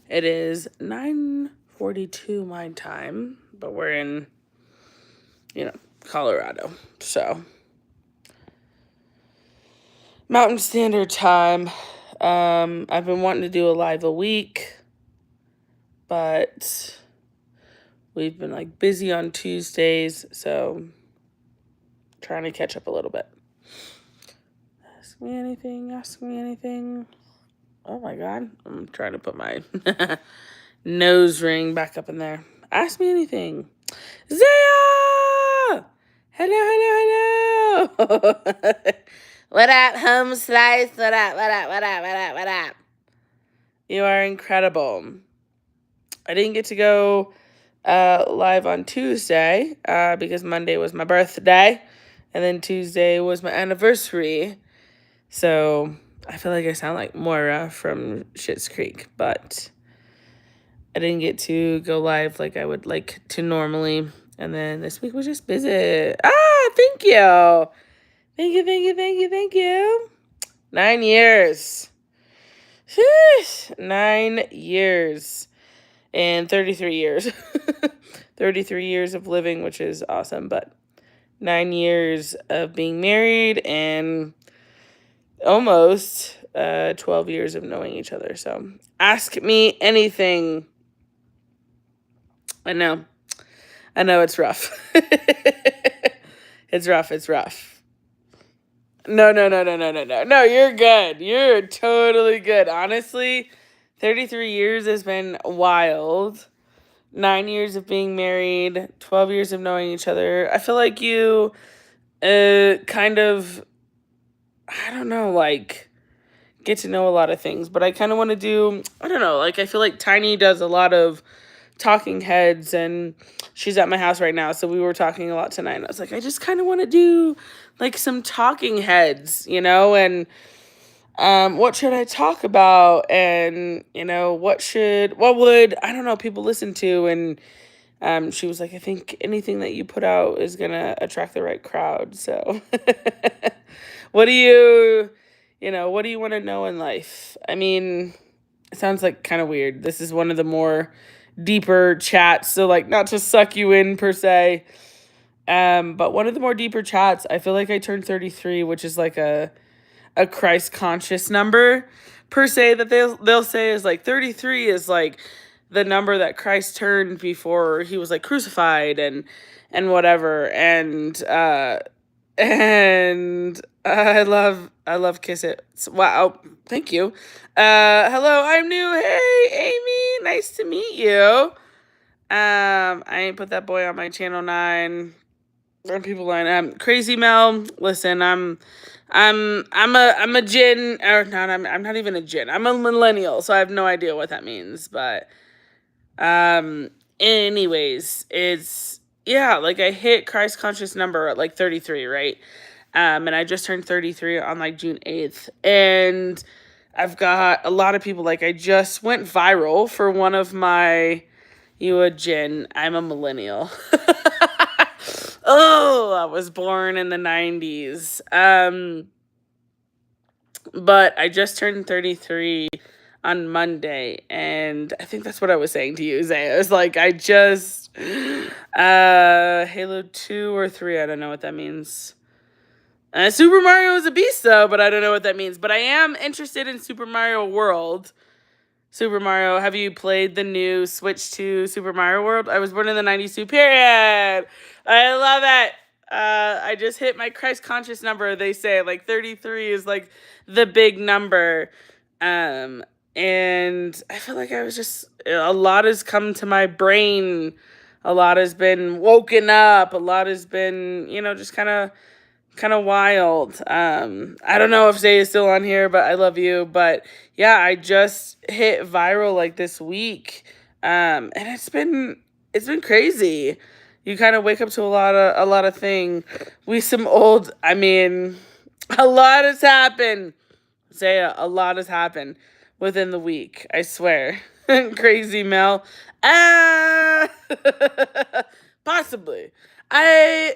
It is 9:42 my time, but we're in, Colorado. So, Mountain Standard Time. I've been wanting to do a live a week, but we've been busy on Tuesdays, so trying to catch up a little bit. Ask me anything. Oh my God. I'm trying to put my nose ring back up in there. Ask me anything. Zaya! Hello. What up, home slice? What up? You are incredible. I didn't get to go live on Tuesday because Monday was my birthday, and then Tuesday was my anniversary. So I feel like I sound like Moira from Schitt's Creek, but I didn't get to go live like I would like to normally. And then this week was just busy. Thank you. Thank you. 9 years. Sheesh. 9 years. And 33 years. 33 years of living, which is awesome. But 9 years of being married and almost 12 years of knowing each other. So ask me anything. I know it's rough. It's rough. No, you're good. You're totally good. Honestly, 33 years has been wild. 9 years of being married, 12 years of knowing each other. I feel like you kind of, I don't know, get to know a lot of things. But I kind of want to do, I don't know, I feel like Tiny does a lot of talking heads, and she's at my house right now, so we were talking a lot tonight, and I was like, I just kind of want to do some talking heads, and what should I talk about, and what would, I don't know, people listen to. And she was like, I think anything that you put out is gonna attract the right crowd. So what do you want to know in life? I mean, it sounds kind of weird. This is one of the more deeper chats, so not to suck you in per se, but one of the more deeper chats. I feel like I turned 33, which is a Christ conscious number per se, that they'll say is 33 is the number that Christ turned before he was crucified and whatever. And I love Kiss It. Wow, thank you. Hello, I'm new. Hey, Amy, nice to meet you. I ain't put that boy on my channel 9. People line. Crazy Mel. Listen, I'm a Gen, or not. I'm not even a Gen. I'm a millennial, so I have no idea what that means. But anyways, it's I hit Christ conscious number at 33, right? And I just turned 33 on June 8th, and I've got a lot of people. I just went viral for one of my, you a Gen, I'm a millennial. Oh, I was born in the 90s. But I just turned 33 on Monday, and I think that's what I was saying to you, Zay. I was I just Halo 2 or 3, I don't know what that means. Super Mario is a beast though, but I don't know what that means. But I am interested in Super Mario World. Super Mario, have you played the new Switch to Super Mario World? I was born in the 90s too, period. I love it. I just hit my Christ conscious number. They say 33 is the big number. And I feel like I was just, a lot has come to my brain. A lot has been woken up. A lot has been, just kind of wild. I don't know if Zay is still on here, but I love you. But yeah, I just hit viral this week. And it's been crazy. You kind of wake up to a lot of things. A lot has happened. Zaya, a lot has happened within the week, I swear. Crazy Mel. Possibly. The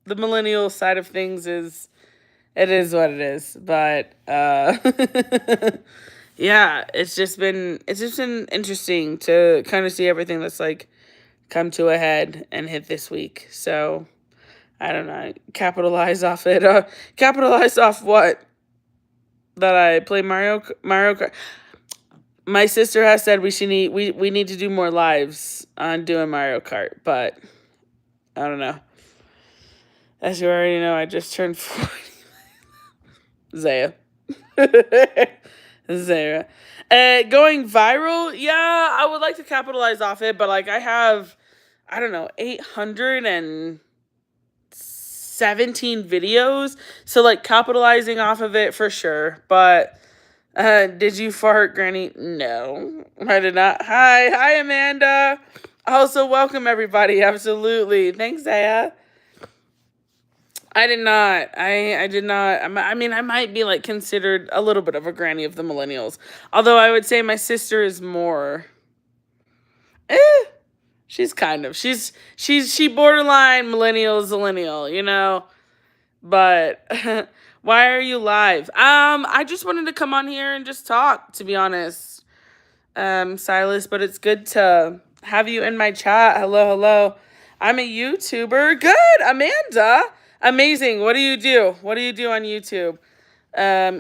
millennial side of things is what it is. But yeah, it's just been interesting to kind of see everything that's like come to a head and hit this week. So I don't know, capitalize off it. Capitalize off what? That I play Mario Kart. My sister has said we need to do more lives on doing Mario Kart, but I don't know. As you already know, I just turned 40. Zaya. Zara. Going viral, yeah, I would like to capitalize off it, but like I have, I don't know, 817 videos. So like capitalizing off of it for sure. But did you fart, Granny? No, I did not. Hi, Amanda. Also, welcome everybody. Absolutely. Thanks, Zaya. I did not. I did not. I mean, I might be like considered a little bit of a granny of the millennials. Although I would say my sister is more. Eh, she's kind of. She borderline millennial, you know. But why are you live? I just wanted to come on here and just talk, to be honest. Silas, but it's good to have you in my chat. Hello. I'm a YouTuber. Good, Amanda. Amazing. What do you do? What do you do on YouTube?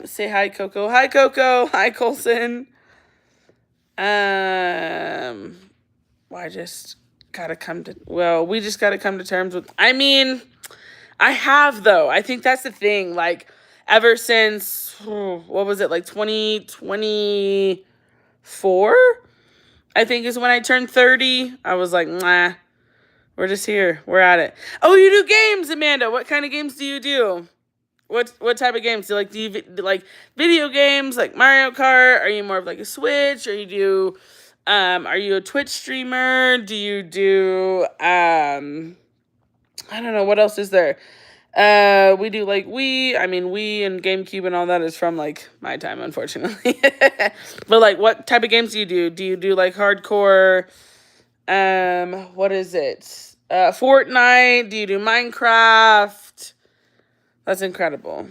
Say hi, Coco. Hi, Coco. Hi, Colson. Well, we just gotta come to terms with, I mean, I have though. I think that's the thing. Like, ever since, what was it, like 2024? I think is when I turned 30. I was like, nah, we're just here. We're at it. Oh, you do games, Amanda. What kind of games do you do? What type of games? Do you like video games like Mario Kart? Are you more of like a Switch? Or are you a Twitch streamer? Do you do I don't know, what else is there? We do like Wii and GameCube and all that is from like my time, unfortunately. But like, what type of games do you do? Do you do like hardcore, what is it? Fortnite? Do you do Minecraft? That's incredible.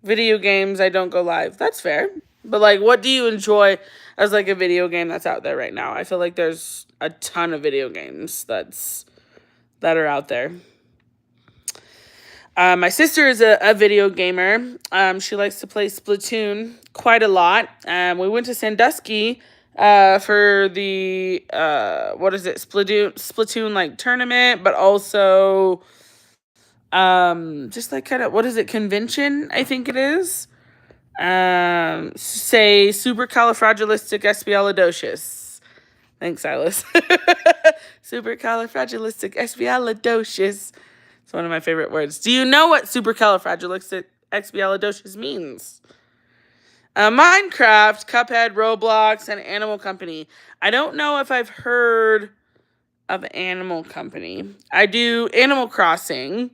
Video games, I don't go live. That's fair. But like, what do you enjoy as like a video game that's out there right now? I feel like there's a ton of video games that are out there. My sister is a video gamer. She likes to play Splatoon quite a lot. We went to Sandusky for the Splatoon like tournament, but also just like kind of, what is it, convention, I think it is. Say supercalifragilisticexpialidocious. Thanks, Silas. Supercalifragilisticexpialidocious. It's one of my favorite words. Do you know what supercalifragilisticexpialidocious means? Minecraft, Cuphead, Roblox, and Animal Company. I don't know if I've heard of Animal Company. I do Animal Crossing.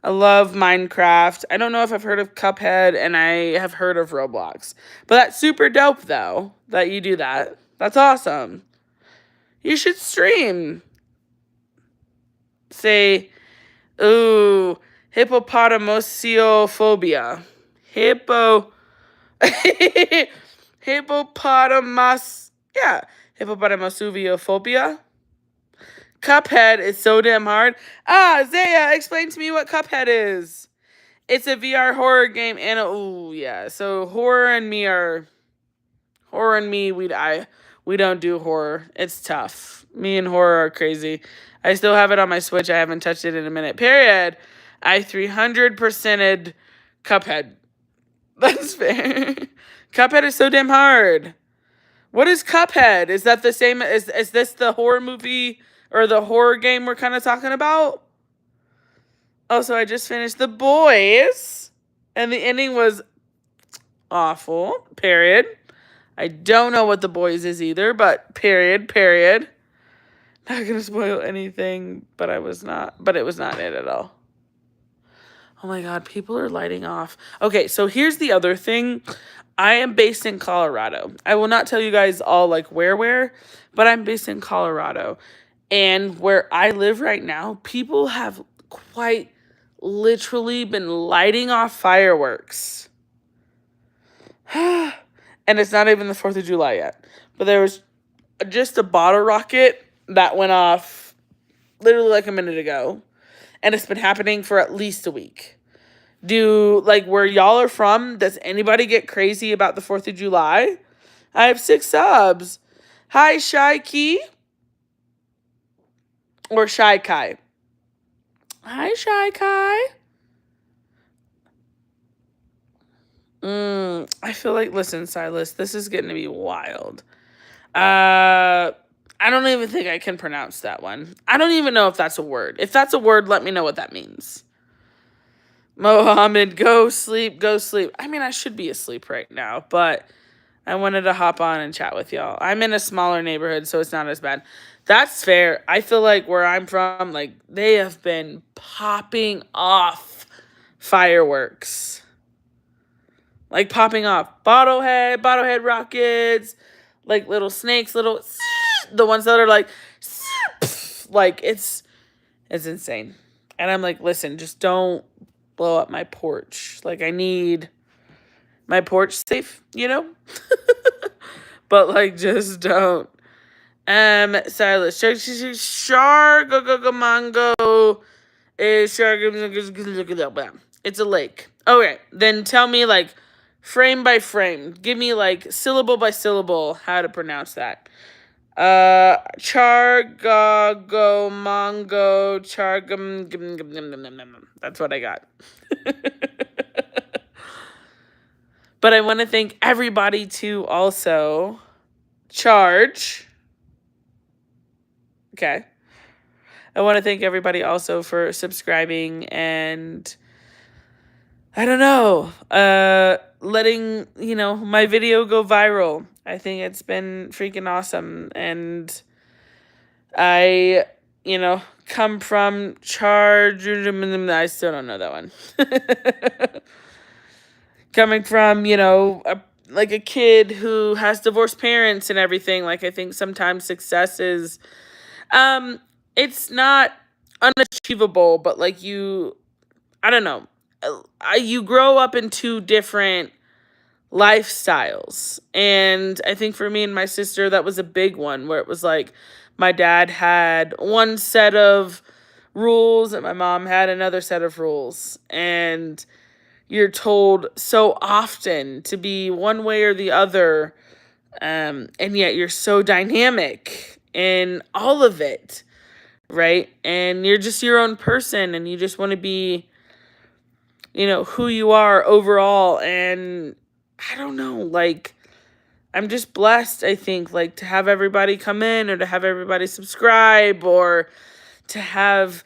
I love Minecraft. I don't know if I've heard of Cuphead, and I have heard of Roblox. But that's super dope, though, that you do that. That's awesome. You should stream. Say, ooh, hippopotamosiophobia. Hippopotamosophobia. Cuphead is so damn hard. Zaya, explain to me what Cuphead is. It's a VR horror game and yeah. So horror and me, we don't do horror. It's tough. Me and horror are crazy. I still have it on my Switch. I haven't touched it in a minute. Period. I 300%ed Cuphead. That's fair. Cuphead is so damn hard. What is Cuphead? Is that the same? Is this the horror movie or the horror game we're kind of talking about? Also, I just finished The Boys, and the ending was awful. Period. I don't know what The Boys is either, but period. Not gonna spoil anything, but it was not it at all. Oh my God, people are lighting off. Okay, so here's the other thing. I am based in Colorado. I will not tell you guys all like where, but I'm based in Colorado. And where I live right now, people have quite literally been lighting off fireworks. And it's not even the 4th of July yet. But there was just a bottle rocket that went off literally like a minute ago. And it's been happening for at least a week. Like, where y'all are from, does anybody get crazy about the 4th of July? I have 6 subs. Hi, Shy Key. Or Shy Kai. Hi, Shy Kai. I feel like, listen, Silas, this is getting to be wild. I don't even think I can pronounce that one. I don't even know if that's a word. If that's a word, let me know what that means. Mohammed, go sleep, go sleep. I mean, I should be asleep right now, but I wanted to hop on and chat with y'all. I'm in a smaller neighborhood, so it's not as bad. That's fair. I feel like where I'm from, like, they have been popping off fireworks. Like, popping off bottlehead rockets, like little snakes, the ones that are like it's insane. And I'm like, listen, just don't blow up my porch. Like, I need my porch safe, you know? But, like, just don't. Silas, shark, go, mango, shark, it's a lake. Okay, then tell me, like, frame by frame. Give me, like, syllable by syllable how to pronounce that. Chargago, mongo, chargum. That's what I got. But I want to thank everybody to also charge. Okay. I want to thank everybody also for subscribing and, I don't know, letting, my video go viral. I think it's been freaking awesome. And I, come from charge. I still don't know that one. Coming from, like a kid who has divorced parents and everything. Like, I think sometimes success is, it's not unachievable, but like I don't know. You grow up in 2 different lifestyles. And I think for me and my sister, that was a big one, where it was like my dad had one set of rules and my mom had another set of rules. And you're told so often to be one way or the other. And yet you're so dynamic in all of it, right? And you're just your own person and you just want to be, who you are overall. And I don't know, like, I'm just blessed, I think, like, to have everybody come in or to have everybody subscribe or to have,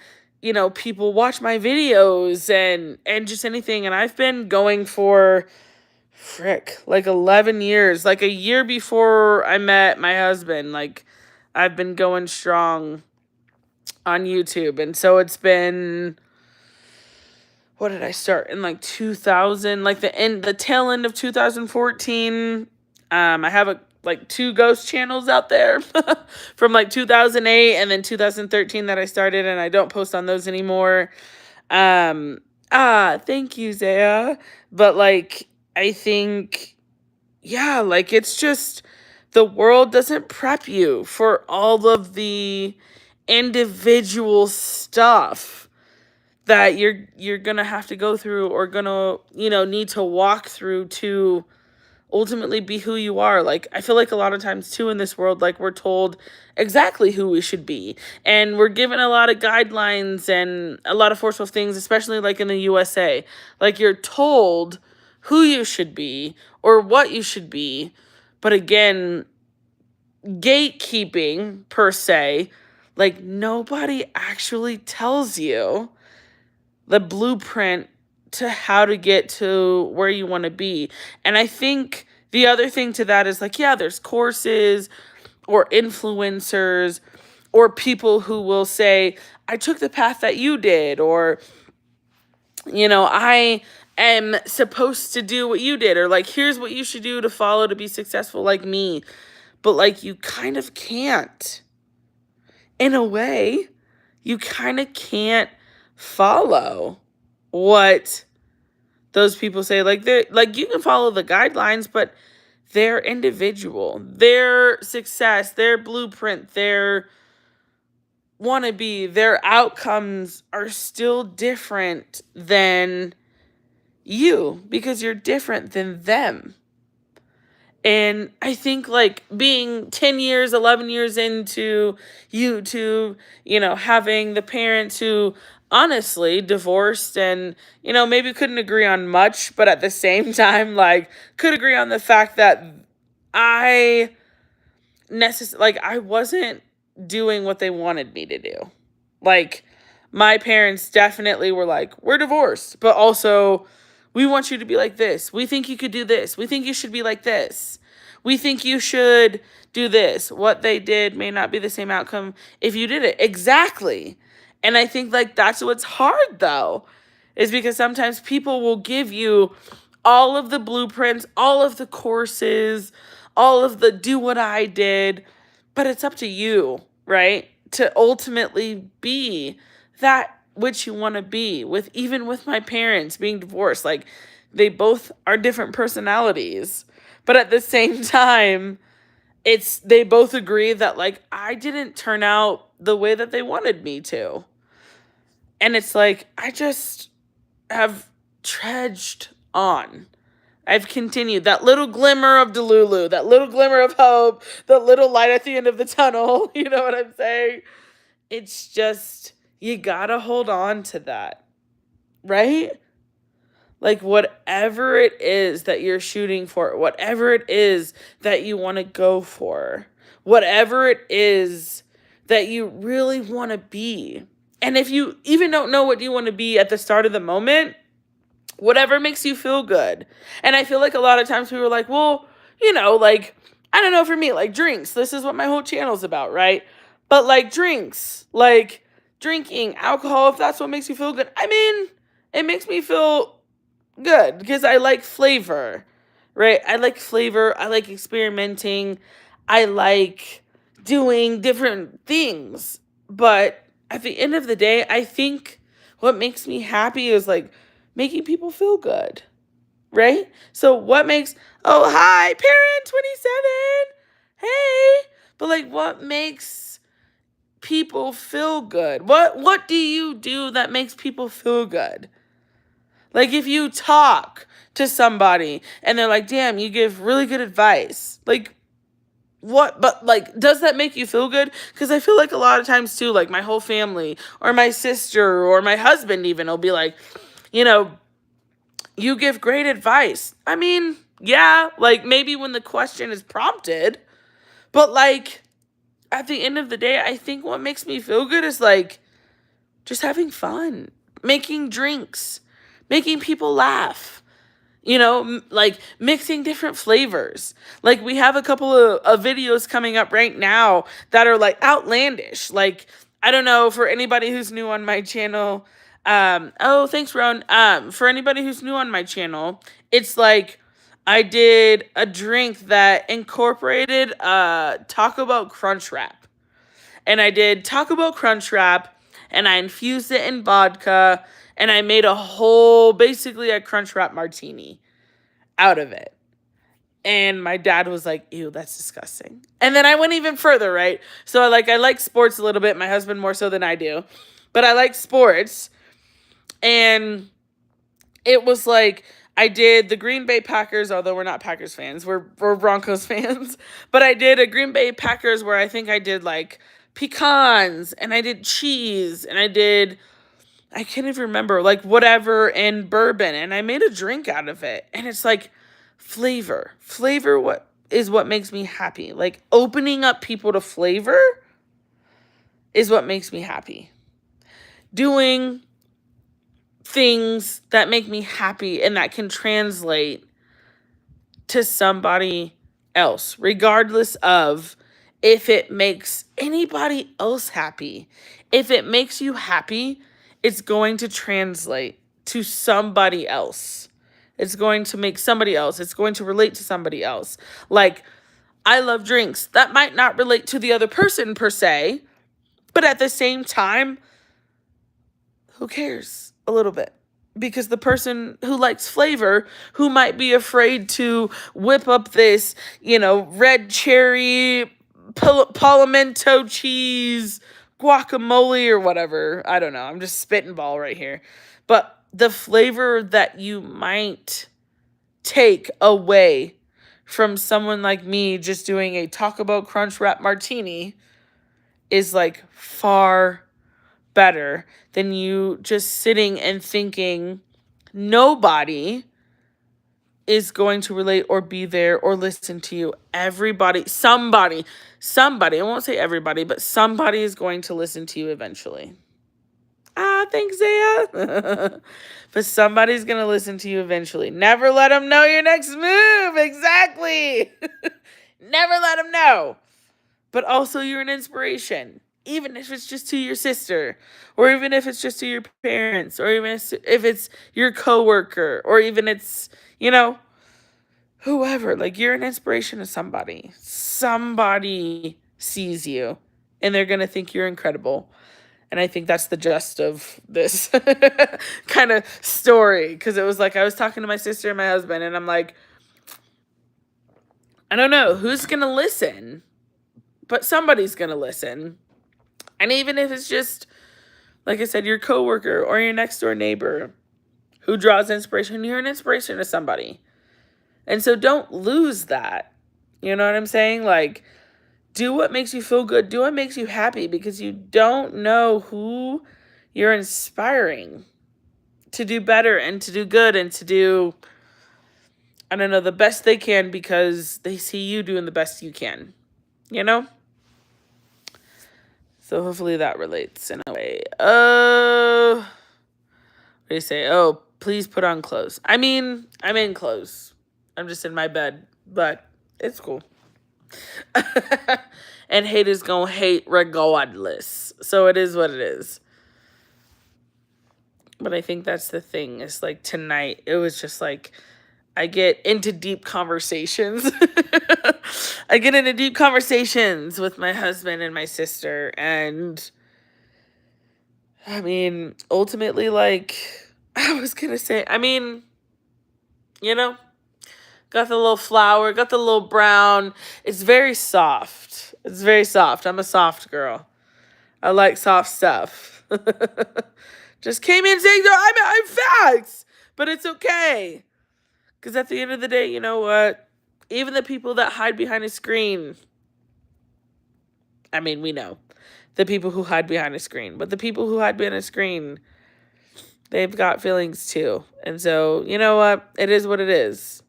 people watch my videos and just anything. And I've been going for, like 11 years, like a year before I met my husband. Like, I've been going strong on YouTube. And so it's been, what did I start in, like 2000, like the tail end of 2014. I have like 2 ghost channels out there from like 2008 and then 2013 that I started, and I don't post on those anymore. Thank you, Zaya. But like, I think, yeah, like, it's just, the world doesn't prep you for all of the individual stuff that you're gonna have to go through or gonna, need to walk through to ultimately be who you are. Like, I feel like a lot of times too in this world, like, we're told exactly who we should be. And we're given a lot of guidelines and a lot of forceful things, especially like in the USA. Like, you're told who you should be or what you should be. But again, gatekeeping per se, like, nobody actually tells you the blueprint to how to get to where you want to be. And I think the other thing to that is, like, yeah, there's courses or influencers or people who will say, I took the path that you did, or, I am supposed to do what you did, or like, here's what you should do to follow to be successful like me. But like, you kind of can't. In a way, you kind of can't follow what those people say. Like, you can follow the guidelines, but their individual, their success, their blueprint, their wannabe, their outcomes are still different than you because you're different than them. And I think like being 10 years, 11 years into YouTube, having the parents who honestly divorced and, maybe couldn't agree on much, but at the same time, like could agree on the fact that I I wasn't doing what they wanted me to do. Like my parents definitely were like, we're divorced, but also we want you to be like this. We think you could do this. We think you should be like this. We think you should do this. What they did may not be the same outcome if you did it. Exactly. And I think like that's what's hard though, is because sometimes people will give you all of the blueprints, all of the courses, all of the do what I did, but it's up to you, right? To ultimately be that which you want to be even with my parents being divorced. Like they both are different personalities, but at the same time, they both agree that like I didn't turn out the way that they wanted me to. And it's like, I just have trudged on. I've continued that little glimmer of Delulu, that little glimmer of hope, the little light at the end of the tunnel. You know what I'm saying? It's just, you gotta hold on to that, right? Like whatever it is that you're shooting for, whatever it is that you want to go for, whatever it is that you really want to be. And if you even don't know what you want to be at the start of the moment, whatever makes you feel good. And I feel like a lot of times people are like, well, like, I don't know, for me, like drinks. This is what my whole channel's about, right? But like drinks, like drinking, alcohol, if that's what makes you feel good. I mean, it makes me feel good because I like flavor, right? I like flavor. I like experimenting. I like doing different things. But at the end of the day, I think what makes me happy is like making people feel good, right? So what makes, oh, hi, parent 27. Hey, but like what makes people feel good? What do you do that makes people feel good? Like if you talk to somebody and they're like, damn, you give really good advice. Like what, but like, does that make you feel good? Because I feel like a lot of times too, like my whole family or my sister or my husband even will be like, you give great advice. I mean, yeah, like maybe when the question is prompted, but like at the end of the day, I think what makes me feel good is like just having fun, making drinks, making people laugh, like mixing different flavors. Like we have a couple of videos coming up right now that are like outlandish. Like, I don't know, for anybody who's new on my channel, oh, thanks, Ron. For anybody who's new on my channel, it's like I did a drink that incorporated Taco Bell Crunch Wrap. And I did Taco Bell Crunch Wrap, and I infused it in vodka, and I made basically a Crunch Wrap martini out of it. And my dad was like, ew, that's disgusting. And then I went even further, right? So I like sports a little bit. My husband more so than I do. But I like sports. And it was like, I did the Green Bay Packers, although we're not Packers fans. We're Broncos fans. But I did a Green Bay Packers where I think I did like pecans, and I did cheese, and I can't even remember, like whatever, and bourbon, and I made a drink out of it. And it's like flavor. Flavor what makes me happy. Like opening up people to flavor is what makes me happy. Doing things that make me happy and that can translate to somebody else, regardless of if it makes anybody else happy. If it makes you happy, it's going to translate to somebody else. It's going to make somebody else. It's going to relate to somebody else. Like, I love drinks. That might not relate to the other person per se, but at the same time, who cares? A little bit. because the person who likes flavor, who might be afraid to whip up this, red cherry, palmento cheese, guacamole or whatever. I don't know. I'm just spitting ball right here. But the flavor that you might take away from someone like me just doing a Taco Bell Crunch Wrap Martini is like far better than you just sitting and thinking nobody is going to relate or be there or listen to you. Somebody, I won't say everybody, but somebody is going to listen to you eventually. Thanks, Zaya. But somebody's going to listen to you eventually. Never let them know your next move. Exactly. Never let them know. But also, you're an inspiration. Even if it's just to your sister, or even if it's just to your parents, or even if it's your coworker, or even it's, whoever. Like, you're an inspiration to somebody. Somebody sees you, and they're going to think you're incredible. And I think that's the gist of this kind of story. Because it was like I was talking to my sister and my husband, and I'm like, I don't know who's going to listen, but somebody's going to listen. And even if it's just, like I said, your coworker or your next door neighbor who draws inspiration, you're an inspiration to somebody. And so don't lose that. You know what I'm saying? Like, do what makes you feel good. Do what makes you happy, because you don't know who you're inspiring to do better and to do good and to do, I don't know, the best they can, because they see you doing the best you can, So hopefully that relates in a way. What do you say? Oh, please put on clothes. I mean, I'm in clothes. I'm just in my bed, but it's cool. And haters gonna hate regardless. So it is what it is. But I think that's the thing. It's like tonight, it was just like, I get into deep conversations. I get into deep conversations with my husband and my sister. And I mean, ultimately, like, I was going to say, I mean, got the little flower, got the little brown. It's very soft. It's very soft. I'm a soft girl. I like soft stuff. Just came in saying, I'm facts. But it's okay. Because at the end of the day, you know what? Even the people that hide behind a screen, I mean, we know the people who hide behind a screen, but the people who hide behind a screen, they've got feelings too. And so, you know what? It is what it is.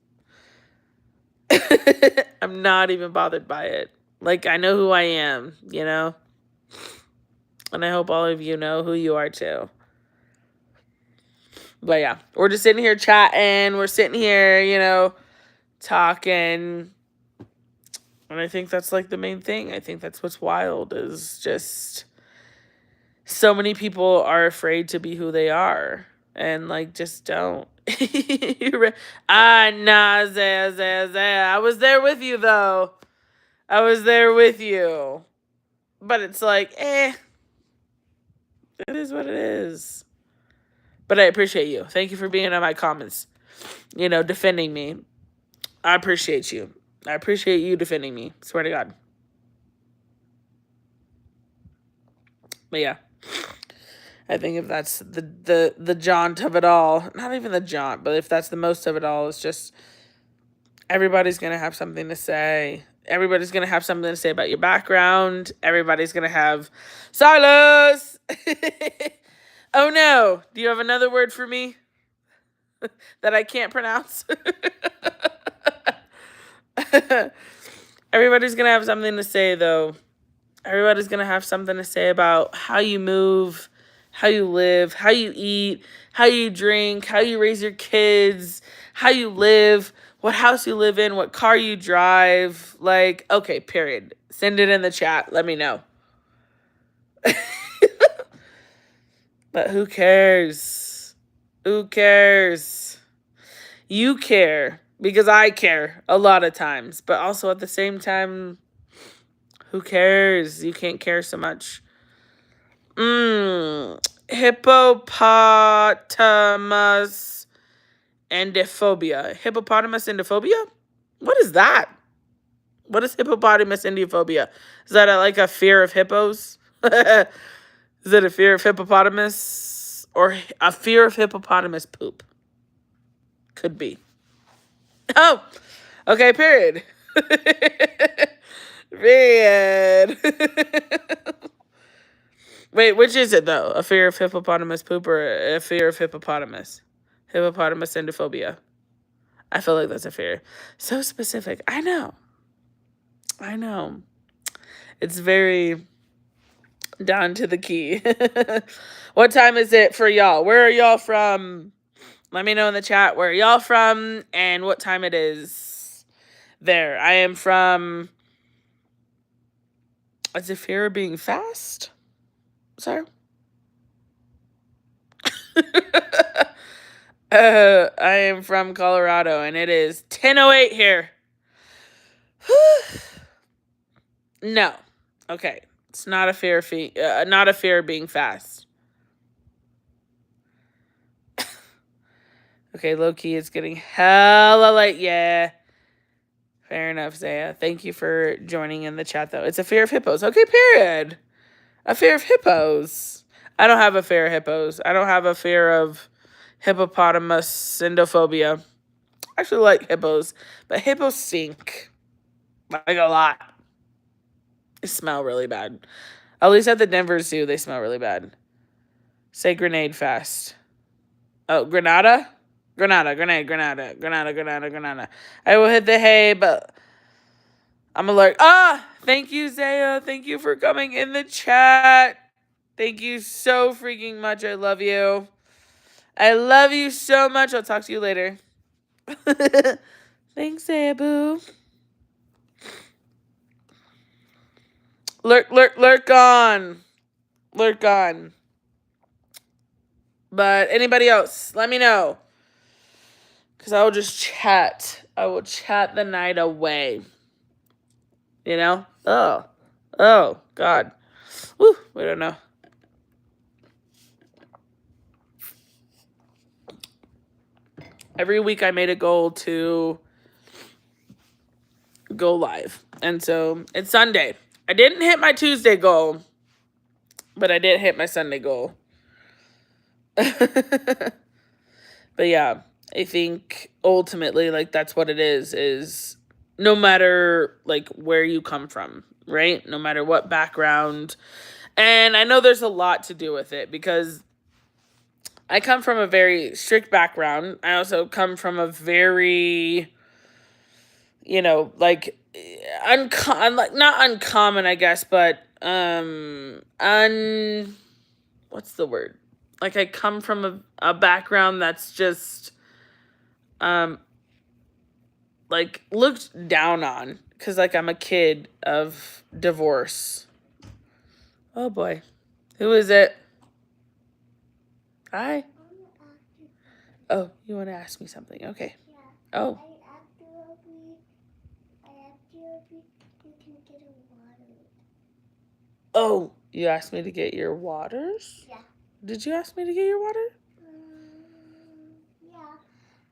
I'm not even bothered by it. Like, I know who I am, And I hope all of you know who you are too. But yeah, we're just sitting here chatting. We're sitting here, talking. And I think that's like the main thing. I think that's what's wild, is just so many people are afraid to be who they are. And like, just don't. Zaya. I was there with you though. I was there with you. But it's like, it is what it is. But I appreciate you. Thank you for being on my comments. Defending me. I appreciate you. I appreciate you defending me. Swear to God. But yeah. I think if that's the jaunt of it all, not even the jaunt, but if that's the most of it all, it's just everybody's going to have something to say. Everybody's going to have something to say about your background. Everybody's going to have Silas. Oh no. Do you have another word for me that I can't pronounce? Everybody's going to have something to say, though. Everybody's going to have something to say about how you move, how you live, how you eat, how you drink, how you raise your kids, how you live, what house you live in, what car you drive. Like, okay, period. Send it in the chat. Let me know. But who cares? Who cares? You care, because I care a lot of times. But also at the same time, who cares? You can't care so much. hippopotamus endophobia. Hippopotamus endophobia? What is that? What is hippopotamus endophobia? Is that like a fear of hippos? Is it a fear of hippopotamus or a fear of hippopotamus poop? Could be. Oh, okay, period. Period. Wait, which is it though? A fear of hippopotamus poop or a fear of hippopotamus? Hippopotamus endophobia. I feel like that's a fear. So specific. I know. It's very down to the key. What time is it for y'all? Where are y'all from? Let me know in the chat where y'all from and what time it is there. I am from... Is it fear of being fast? Sorry. I am from Colorado and it is 10:08 here. No. Okay. It's not a fear of being fast. Okay, low-key, it's getting hella late. Yeah. Fair enough, Zaya. Thank you for joining in the chat, though. It's a fear of hippos. Okay, period. A fear of hippos. I don't have a fear of hippos. I don't have a fear of hippopotamus endophobia. I actually like hippos, but hippos stink. Like a lot. They smell really bad. At least at the Denver Zoo, they smell really bad. Say grenade fast. Oh, Granada? Granada. I will hit the hay, but I'm alert. Thank you, Zaya. Thank you for coming in the chat. Thank you so freaking much. I love you. I love you so much. I'll talk to you later. Thanks, Zaya Boo. Lurk on. But anybody else, let me know. Because I will just chat. I will chat the night away. You know? Oh, God. Woo, we don't know. Every week I made a goal to go live. And so it's Sunday. I didn't hit my Tuesday goal, but I did hit my Sunday goal. But yeah, I think ultimately, like, that's what it is no matter, like, where you come from, right? No matter what background. And I know there's a lot to do with it because I come from a very strict background. I also come from a very, you know, like, not uncommon, I guess, but, what's the word? Like, I come from a background that's just, like, looked down on. Because, like, I'm a kid of divorce. Oh, boy. Who is it? Hi. Oh, you want to ask me something? Okay. Oh. Oh, you asked me to get your waters? Yeah. Did you ask me to get your water? Yeah.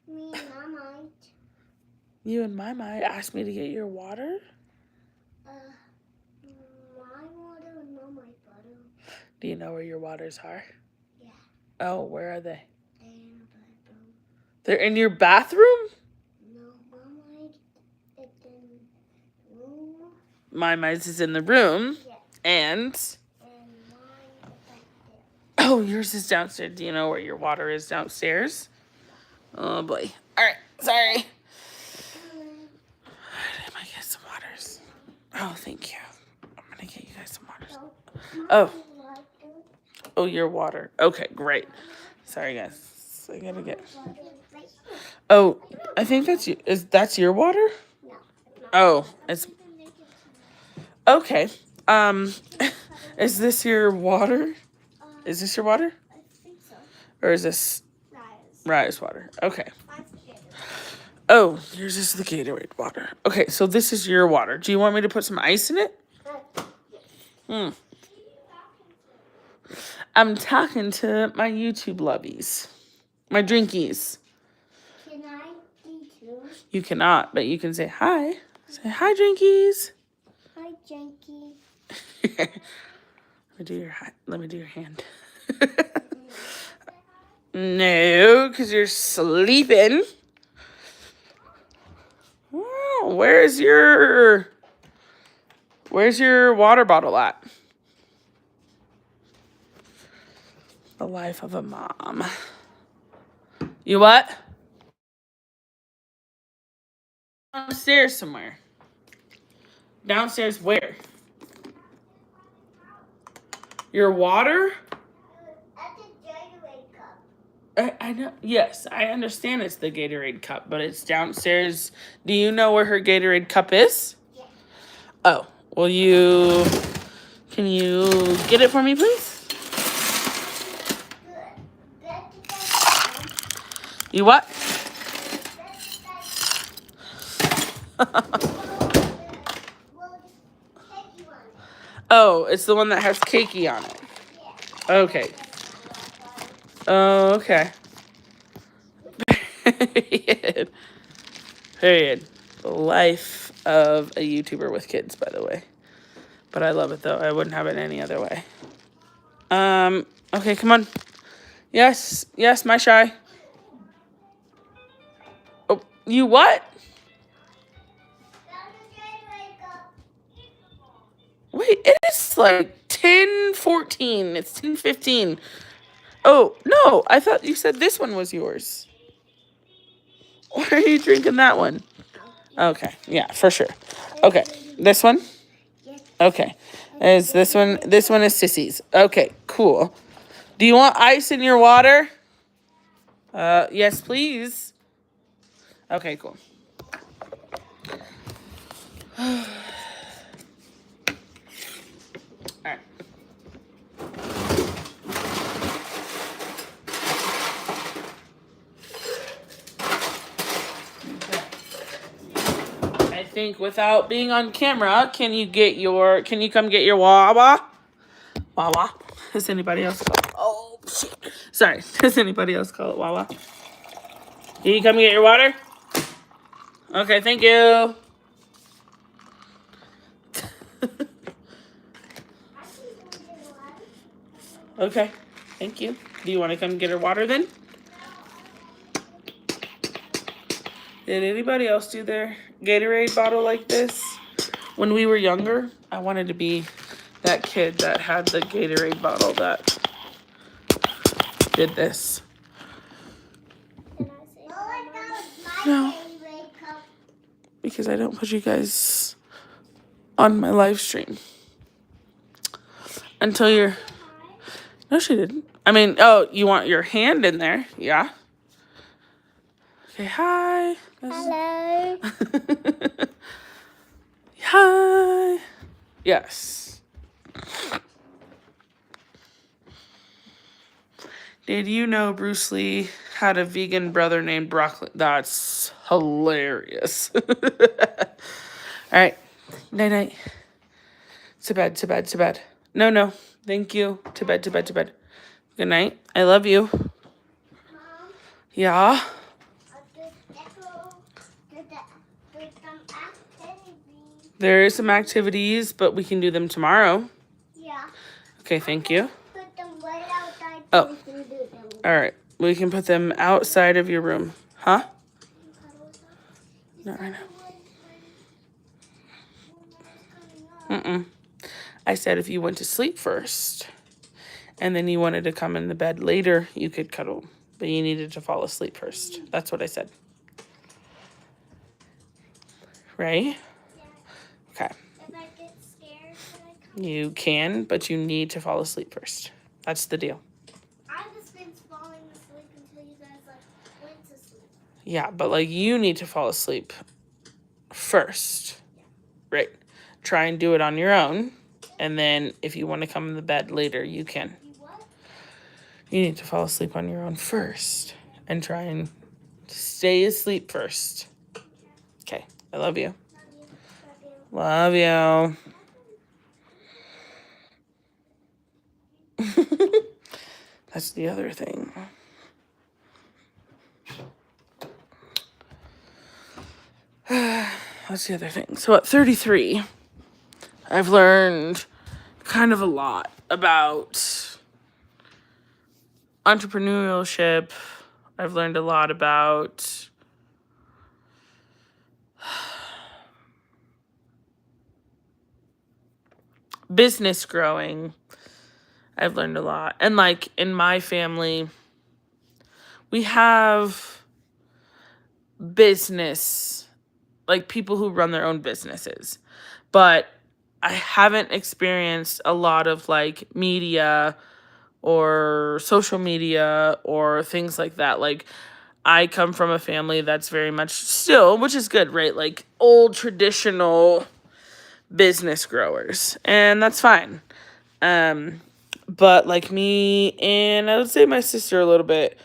Me and Mama. You and Mama asked me to get your water? My water and Mama's water. Do you know where your waters are? Yeah. Oh, where are they? They're in the bathroom. They're in your bathroom? No, Mama's is in the room. Mama's is in the room? Yeah. And mine is back there. Oh, yours is downstairs. Do you know where your water is downstairs? Oh, boy. All right. Sorry. I might get some waters. Oh, thank you. I'm going to get you guys some waters. Oh. Oh, your water. Okay, great. Sorry, guys. I got to get... Oh, I think that's you. That's your water? Oh, it's... Okay. Is this your water? Is this your water? I think so. Or is this Raya's water? Okay. Oh, yours is the Gatorade water. Okay, so this is your water. Do you want me to put some ice in it? I'm talking to my YouTube lovies. My drinkies. Can I do too? You cannot, but you can say hi. Say hi, drinkies. Hi, Junkie. Let me do your hand. No, because you're sleeping. Oh, where's your water bottle at? The life of a mom. You what? Downstairs somewhere. Downstairs where? Your water? At the Gatorade cup. I know. Yes, I understand it's the Gatorade cup, but it's downstairs. Do you know where her Gatorade cup is? Yeah. Oh, can you get it for me, please? You what? Oh, it's the one that has cakey on it. Okay. Oh, okay. Period. The life of a YouTuber with kids, by the way. But I love it, though. I wouldn't have it any other way. Okay, come on. Yes, my shy. Oh, you what? Wait, it is like 10:14. It's 10:15. Oh, no, I thought you said this one was yours. Why are you drinking that one? Okay, yeah, for sure. Okay, this one? Okay. Is this one is Sissy's. Okay, cool. Do you want ice in your water? Yes, please. Okay, cool. All right. I think without being on camera, can you come get your Wawa? Wawa. Does anybody else call it? Oh, shit. Sorry. Does anybody else call it Wawa? Can you come get your water? Okay, thank you. Okay, thank you. Do you want to come get her water then? Did anybody else do their Gatorade bottle like this? When we were younger, I wanted to be that kid that had the Gatorade bottle that did this. No, because I don't put you guys on my live stream until you're... No, she didn't. I mean, oh, you want your hand in there? Yeah. Okay, hi. Hello. Hi. Yes. Did you know Bruce Lee had a vegan brother named Broccoli? That's hilarious. All right. Night-night. To bed. No. Thank you. To bed. Good night. I love you. Mom, Yeah. There is some activities, but we can do them tomorrow. Yeah. Okay, thank you. Put them right outside. Oh. All right. We can put them outside of your room. Huh? Not right now. I said if you went to sleep first and then you wanted to come in the bed later, you could cuddle. But you needed to fall asleep first. That's what I said. Right? Yeah. Okay. If I get scared, can I come? You can, but you need to fall asleep first. That's the deal. I've just been falling asleep until you guys went to sleep. Yeah, but you need to fall asleep first. Right. Try and do it on your own. And then if you want to come in the bed later, you can. You what? You need to fall asleep on your own first. And try and stay asleep first. Okay. I love you. Love you. Love you. That's the other thing. That's the other thing. So at 33, I've learned kind of a lot about entrepreneurship. I've learned a lot about business growing. I've learned a lot. And like in my family, we have business, like people who run their own businesses. But I haven't experienced a lot of like media or social media or things like that. Like I come from a family that's very much still, which is good, right? Like old traditional business growers. And that's fine. But like me and I would say my sister a little bit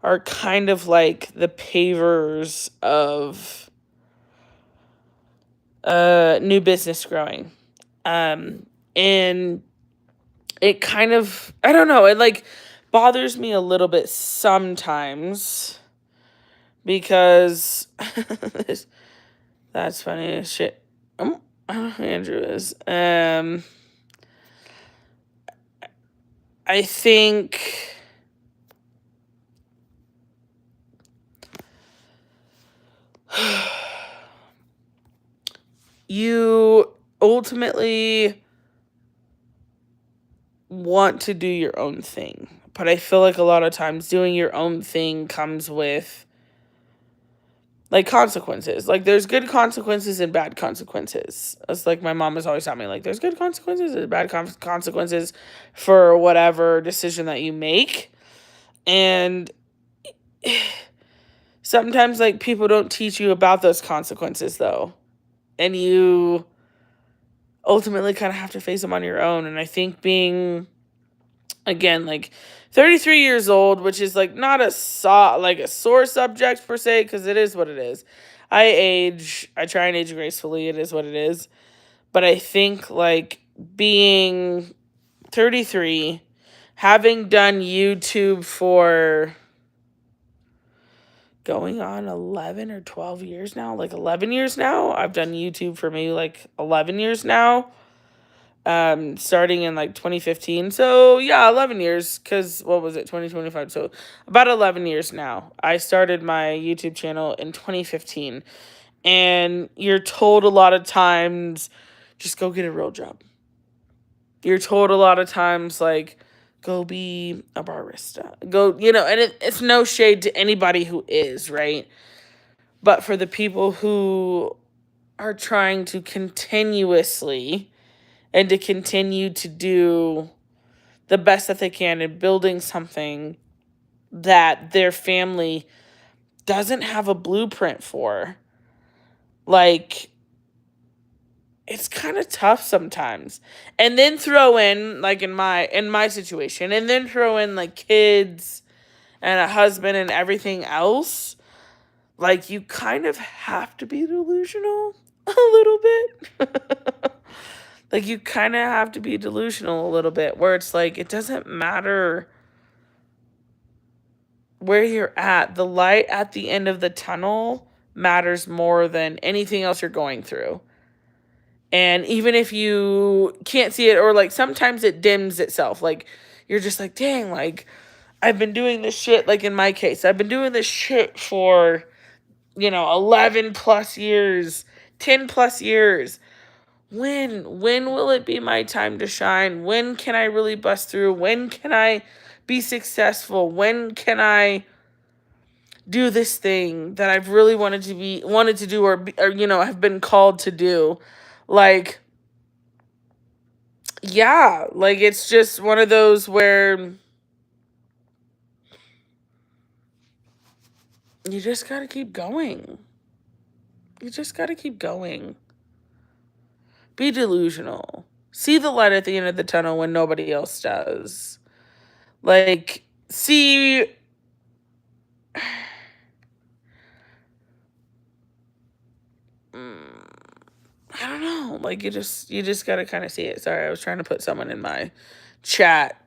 are kind of like the pavers of new business growing. And it kind of, I don't know, it like bothers me a little bit sometimes because that's funny as shit. I don't know who Andrew is. I think you ultimately want to do your own thing. But I feel like a lot of times doing your own thing comes with like consequences. Like there's good consequences and bad consequences. It's like my mom has always taught me, like there's good consequences and bad consequences for whatever decision that you make. And sometimes like people don't teach you about those consequences though. And you ultimately kind of have to face them on your own. And I think being, again, like 33 years old, which is like not a sore subject per se, because it is what it is. I try and age gracefully. It is what it is. But I think like being 33, having done YouTube for going on 11 or 12 years now, like 11 years now. I've done YouTube for maybe like 11 years now. Starting in like 2015. So yeah, 11 years, because what was it, 2025? So about 11 years now. I started my YouTube channel in 2015. And you're told a lot of times, just go get a real job. You're told a lot of times, like, go be a barista. Go, and it's no shade to anybody who is, right? But for the people who are trying to continuously and to continue to do the best that they can in building something that their family doesn't have a blueprint for, like, it's kind of tough sometimes. And then throw in, like in my situation, and then throw in like kids and a husband and everything else, like you kind of have to be delusional a little bit. Like you kind of have to be delusional a little bit, where it's like it doesn't matter where you're at. The light at the end of the tunnel matters more than anything else you're going through. And even if you can't see it, or like sometimes it dims itself, like you're just like, dang, like I've been doing this shit, like in my case, I've been doing this shit for, 11 plus years, 10 plus years. When will it be my time to shine? When can I really bust through? When can I be successful? When can I do this thing that I've really wanted to do, or have been called to do? Like, yeah, like it's just one of those where you just got to keep going. You just got to keep going. Be delusional. See the light at the end of the tunnel when nobody else does. Like, see, I don't know. Like you just got to kind of see it. Sorry, I was trying to put someone in my chat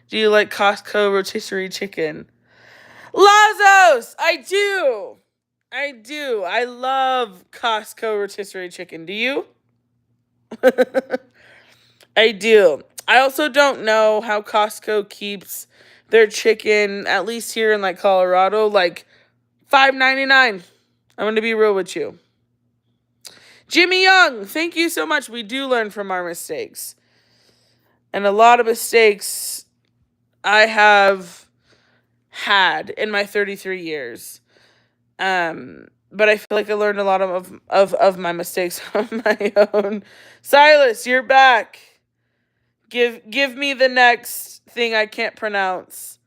Do you like Costco rotisserie chicken? Lazos! I do! I love Costco rotisserie chicken. Do you? I do. I also don't know how Costco keeps their chicken, at least here in like Colorado, like $5.99. I'm going to be real with you. Jimmy Young, thank you so much. We do learn from our mistakes. And a lot of mistakes I have had in my 33 years. But I feel like I learned a lot of my mistakes on my own. Silas, you're back. Give me the next thing I can't pronounce.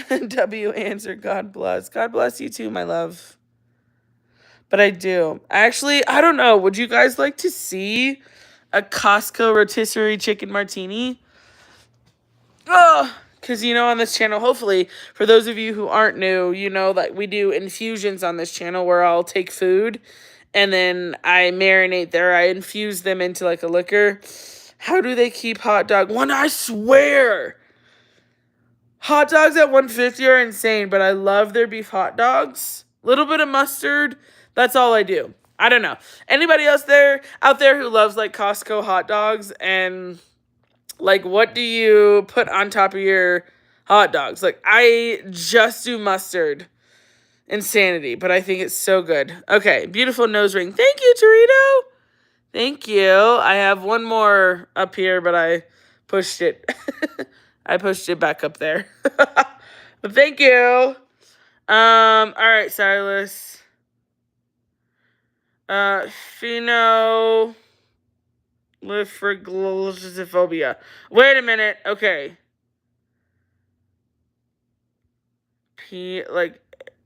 W answer, God bless. God bless you too, my love. But I do. Actually, I don't know. Would you guys like to see a Costco rotisserie chicken martini? Oh, because, on this channel, hopefully, for those of you who aren't new, that we do infusions on this channel where I'll take food and then I marinate there. I infuse them into like a liquor. How do they keep hot dog? I swear. Hot dogs at 150 are insane, but I love their beef hot dogs. Little bit of mustard. That's all I do. I don't know. Anybody else out there who loves like Costco hot dogs and like what do you put on top of your hot dogs? Like I just do mustard. Insanity, but I think it's so good. Okay, beautiful nose ring. Thank you, Torito. Thank you. I have one more up here, but I pushed it. I pushed it back up there. But thank you. All right, Silas. Phenoliphophobia. Wait a minute. Okay.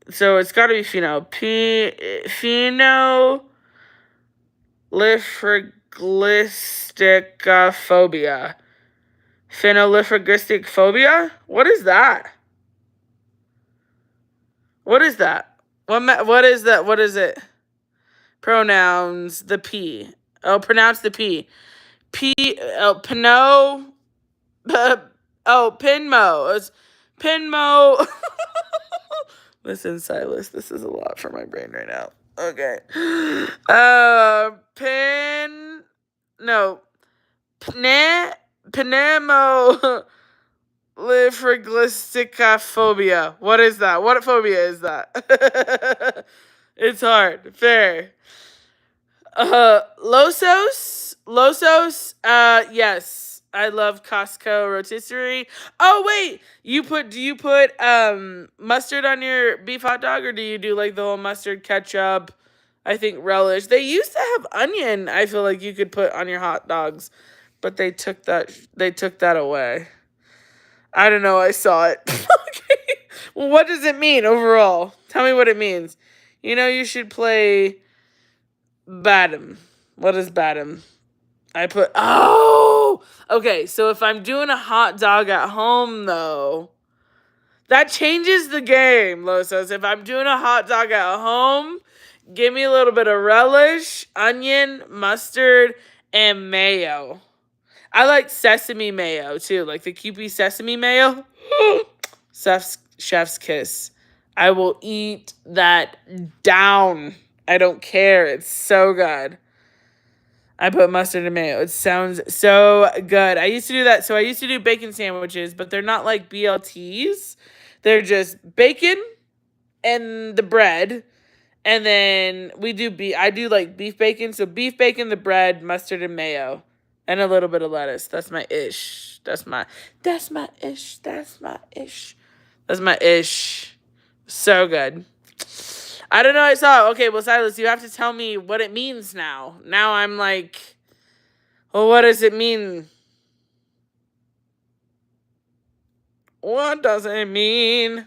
So it's got to be phenoliphoglisticophobia. Phenoliphogistic phobia? What is that? What is that? What is that? What is it? Pronouns, the P. Oh, pronounce the P. Pinmo. It's Pinmo. Listen, Silas, this is a lot for my brain right now. Okay. Pneumoliphoglisticophobia. What is that? What phobia is that? It's hard. Fair. Losos, yes. I love Costco rotisserie. Oh wait, do you put mustard on your beef hot dog, or do you do like the whole mustard, ketchup, I think relish? They used to have onion, I feel like you could put on your hot dogs, but they took that away. I don't know, I saw it. Okay. Well, what does it mean overall? Tell me what it means. You should play Badum. What is Badum? Okay, so if I'm doing a hot dog at home, though, that changes the game, Losos. If I'm doing a hot dog at home, give me a little bit of relish, onion, mustard, and mayo. I like sesame mayo, too, like the Kewpie sesame mayo. Chef's kiss. I will eat that down. I don't care. It's so good. I put mustard and mayo. It sounds so good. I used to do that. So I used to do bacon sandwiches, but they're not like BLTs. They're just bacon and the bread. And then I do like beef bacon. So beef bacon, the bread, mustard and mayo, and a little bit of lettuce. That's my ish. That's my ish. So good. I don't know. I saw it. Okay, well, Silas, you have to tell me what it means now. Now I'm like, well, what does it mean? What does it mean?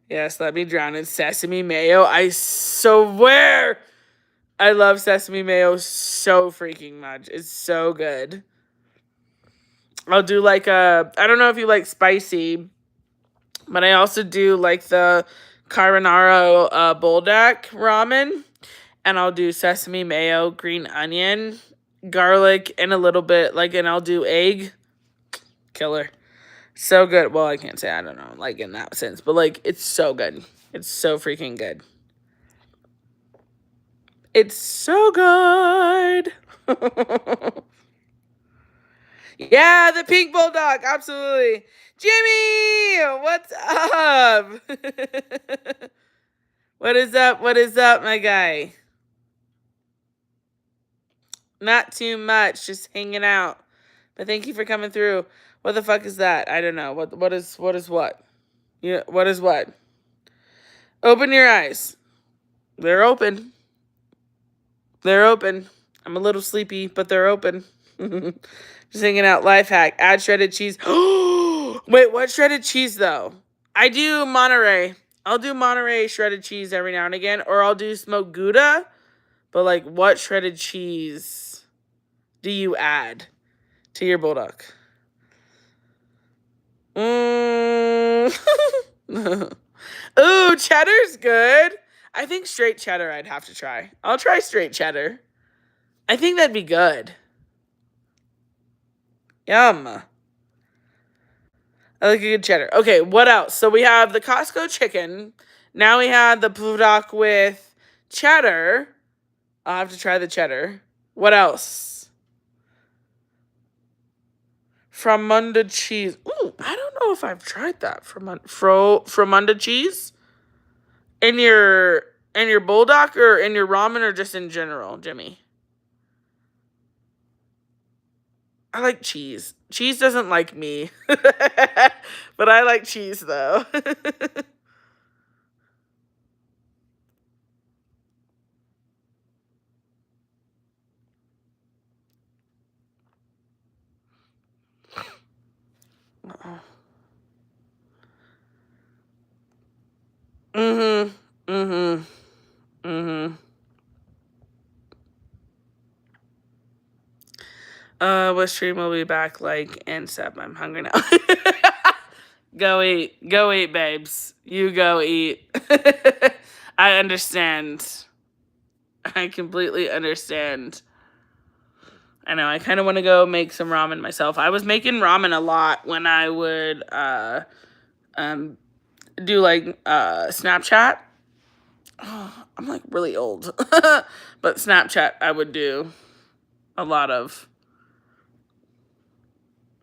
Yes, let me drown in sesame mayo. I swear I love sesame mayo so freaking much. It's so good. I'll do like I don't know if you like spicy, but I also do like the carbonara buldak ramen. and I'll do sesame, mayo, green onion, garlic, and a little bit, like, and I'll do egg. Killer. So good. Well, I can't say I don't know, like, in that sense, but, like, it's so good. It's so freaking good. It's so good. Yeah, the pink bulldog. Absolutely. Jimmy, what's up? What is up? What is up, my guy? Not too much, just hanging out. But thank you for coming through. What the fuck is that? I don't know. What is what? Yeah, what is what? Open your eyes. They're open. They're open. I'm a little sleepy, but they're open. Just hanging out. Life hack. Add shredded cheese. Wait, what shredded cheese though? I do Monterey. I'll do Monterey shredded cheese every now and again, or I'll do smoked Gouda. But like, what shredded cheese do you add to your bulldog? Ooh, cheddar's good. I think straight cheddar I'd have to try. I'll try straight cheddar. I think that'd be good. Yum. I like a good cheddar. Okay, what else? So we have the Costco chicken. Now we have the bulldog with cheddar. I'll have to try the cheddar. What else? Fromunda cheese. Ooh, I don't know if I've tried that. Fromunda cheese? In your bulldog or in your ramen or just in general, Jimmy? I like cheese. Cheese doesn't like me. But I like cheese though. What stream will be back like and Seb? I'm hungry now. Go eat, babes. You go eat. I understand. I completely understand. I know. I kind of want to go make some ramen myself. I was making ramen a lot when I would do like Snapchat. Oh, I'm like really old, but Snapchat I would do a lot of.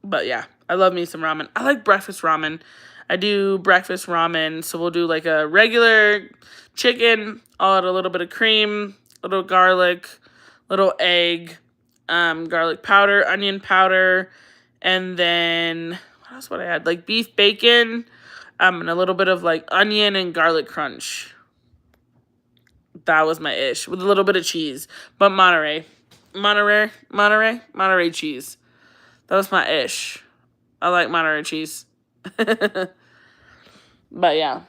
But yeah, I love me some ramen. I like breakfast ramen. I do breakfast ramen, so we'll do like a regular chicken. I'll add a little bit of cream, a little garlic, little egg, garlic powder, onion powder, and then what else would I add? Like beef bacon, and a little bit of like onion and garlic crunch. That was my ish with a little bit of cheese, but Monterey cheese. That was my ish. I like Monterey cheese. But yeah.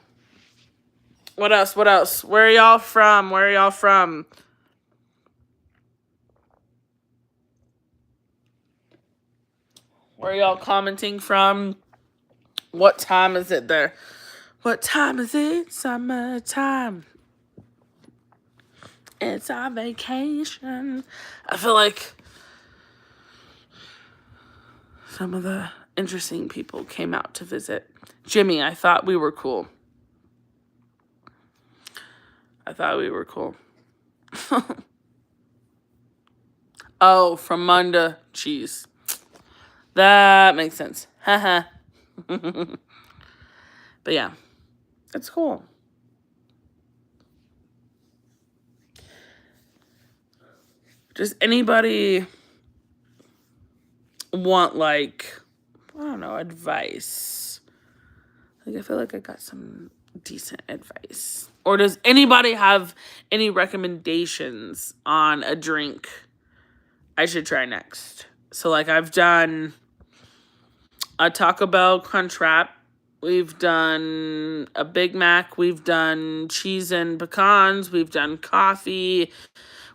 What else? What else? Where are y'all from? Where are y'all from? Where are y'all commenting from? What time is it there? What time is it? Summertime. It's our vacation. I feel like some of the interesting people came out to visit. Jimmy, I thought we were cool. I thought we were cool. Oh, from Munda cheese. That makes sense. Haha. But yeah, it's cool. Does anybody want, like, I don't know, advice? Like, I feel like I got some decent advice. Or does anybody have any recommendations on a drink I should try next? So, like, I've done a Taco Bell Crunch Wrap. We've done a Big Mac. We've done cheese and pecans. We've done coffee.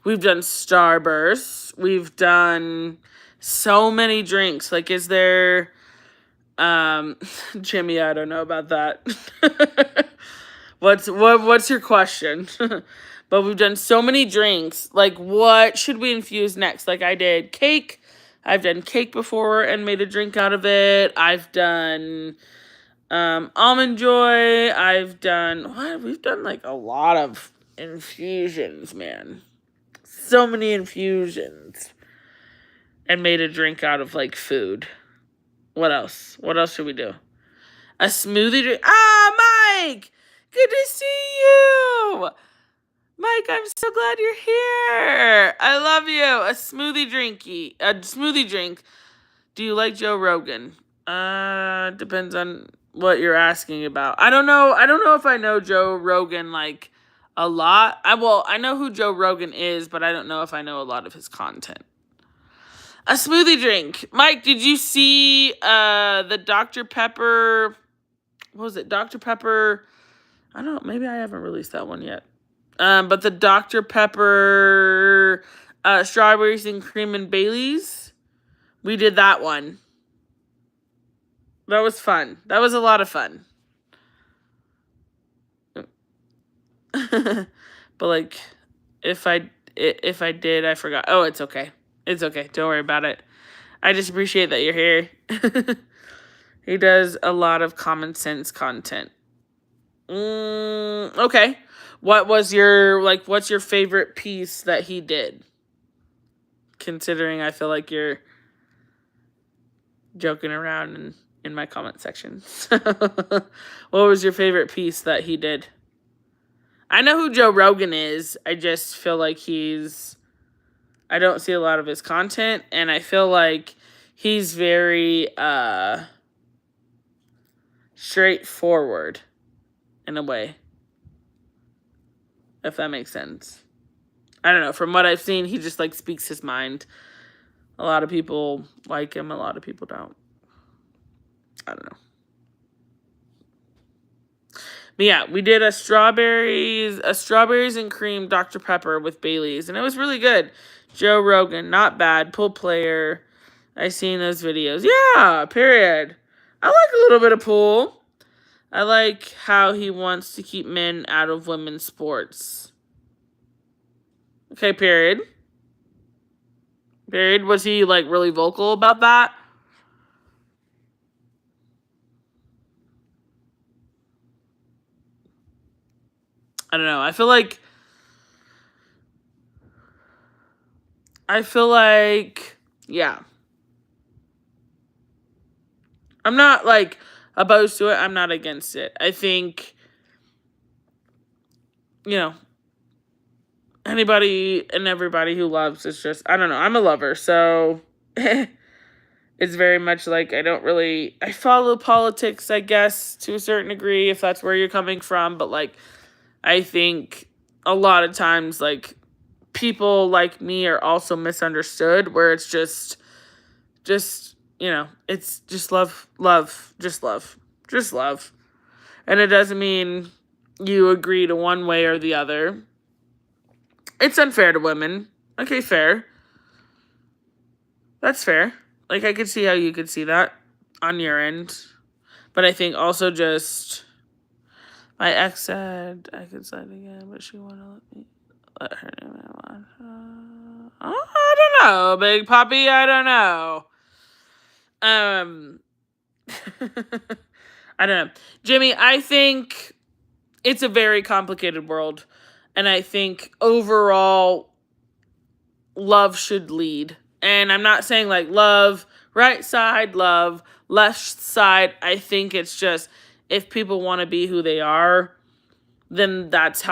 We've done Starburst. We've done so many drinks. Like, is there... Jimmy, I don't know about that. What's your question? But we've done so many drinks. Like, what should we infuse next? Like, I did cake. I've done cake before and made a drink out of it. I've done almond joy. I've done what? We've done like a lot of infusions, man. So many infusions. And made a drink out of like food. What else? What else should we do? A smoothie drink. Ah, Mike! Good to see you! Mike, I'm so glad you're here. I love you. A smoothie drink. Do you like Joe Rogan? Depends on what you're asking about. I don't know if I know Joe Rogan like a lot. I know who Joe Rogan is, but I don't know if I know a lot of his content. A smoothie drink. Mike, did you see the Dr. Pepper? What was it? Dr. Pepper. I don't know. Maybe I haven't released that one yet. But the Dr. Pepper strawberries and cream and Baileys. We did that one. That was fun. That was a lot of fun. But like, if I did, I forgot. Oh, it's okay. It's okay. Don't worry about it. I just appreciate that you're here. He does a lot of common sense content. Okay. What's your favorite piece that he did? Considering I feel like you're joking around in my comment section. What was your favorite piece that he did? I know who Joe Rogan is. I just feel like I don't see a lot of his content, and I feel like he's very straightforward in a way. If that makes sense. I don't know. From what I've seen, he just like speaks his mind. A lot of people like him. A lot of people don't. I don't know. But yeah, we did a strawberries and cream Dr. Pepper with Baileys, and it was really good. Joe Rogan, not bad. Pool player. I seen those videos. Yeah, period. I like a little bit of pool. I like how he wants to keep men out of women's sports. Okay, period. Period. Was he like really vocal about that? I don't know. I feel like yeah. I'm not like opposed to it. I'm not against it. I think, anybody and everybody who loves, it's just, I don't know. I'm a lover, so it's very much like I follow politics, I guess, to a certain degree, if that's where you're coming from. But like, I think a lot of times, like, people like me are also misunderstood, where it's just, it's just love, just love. And it doesn't mean you agree to one way or the other. It's unfair to women. Okay, fair. That's fair. Like, I could see how you could see that on your end. But I think also just, my ex said I could slide again, but she wanted to let her name I don't know, Big Poppy. I don't know. I don't know. Jimmy, I think it's a very complicated world. And I think overall, love should lead. And I'm not saying like love, right side, love, left side. I think it's just, if people want to be who they are, then that's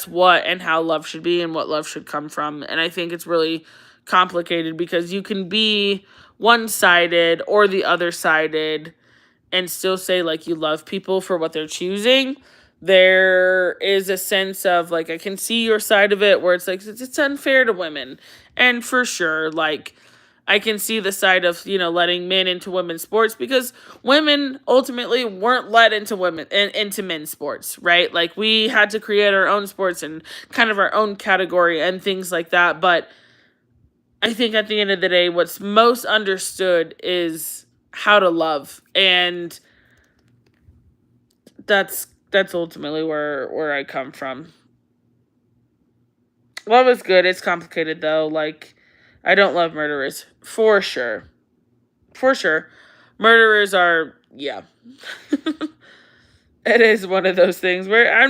what and how love should be and what love should come from. And I think it's really complicated because you can be one-sided or the other-sided and still say like you love people for what they're choosing. There is a sense of like, I can see your side of it where it's like, it's unfair to women. And for sure, like, I can see the side of, letting men into women's sports, because women ultimately weren't led into men's sports, right? Like, we had to create our own sports and kind of our own category and things like that. But I think at the end of the day, what's most understood is how to love. And that's ultimately where I come from. Love is good. It's complicated, though. Like, I don't love murderers. For sure. For sure. Murderers are, yeah. It is one of those things where I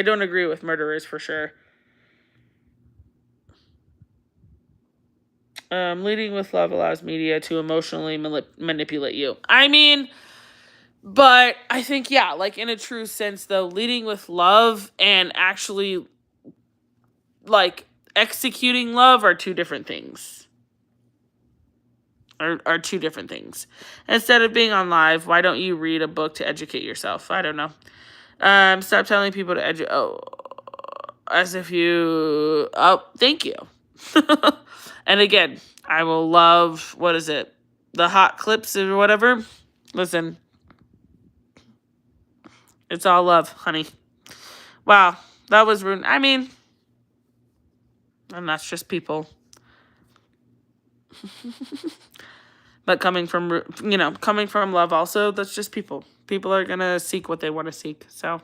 don't agree with murderers for sure. Leading with love allows media to emotionally manipulate you. I mean, but I think, yeah, like in a true sense, though, leading with love and actually, like, executing love are two different things. Are two different things. Instead of being on live, why don't you read a book to educate yourself? I don't know. Stop telling people to as if you. Oh, thank you. And again, I will love, what is it? The hot clips or whatever. Listen, it's all love, honey. Wow, that was rude. I mean, and that's just people. But coming from love also, that's just people. People are going to seek what they want to seek. So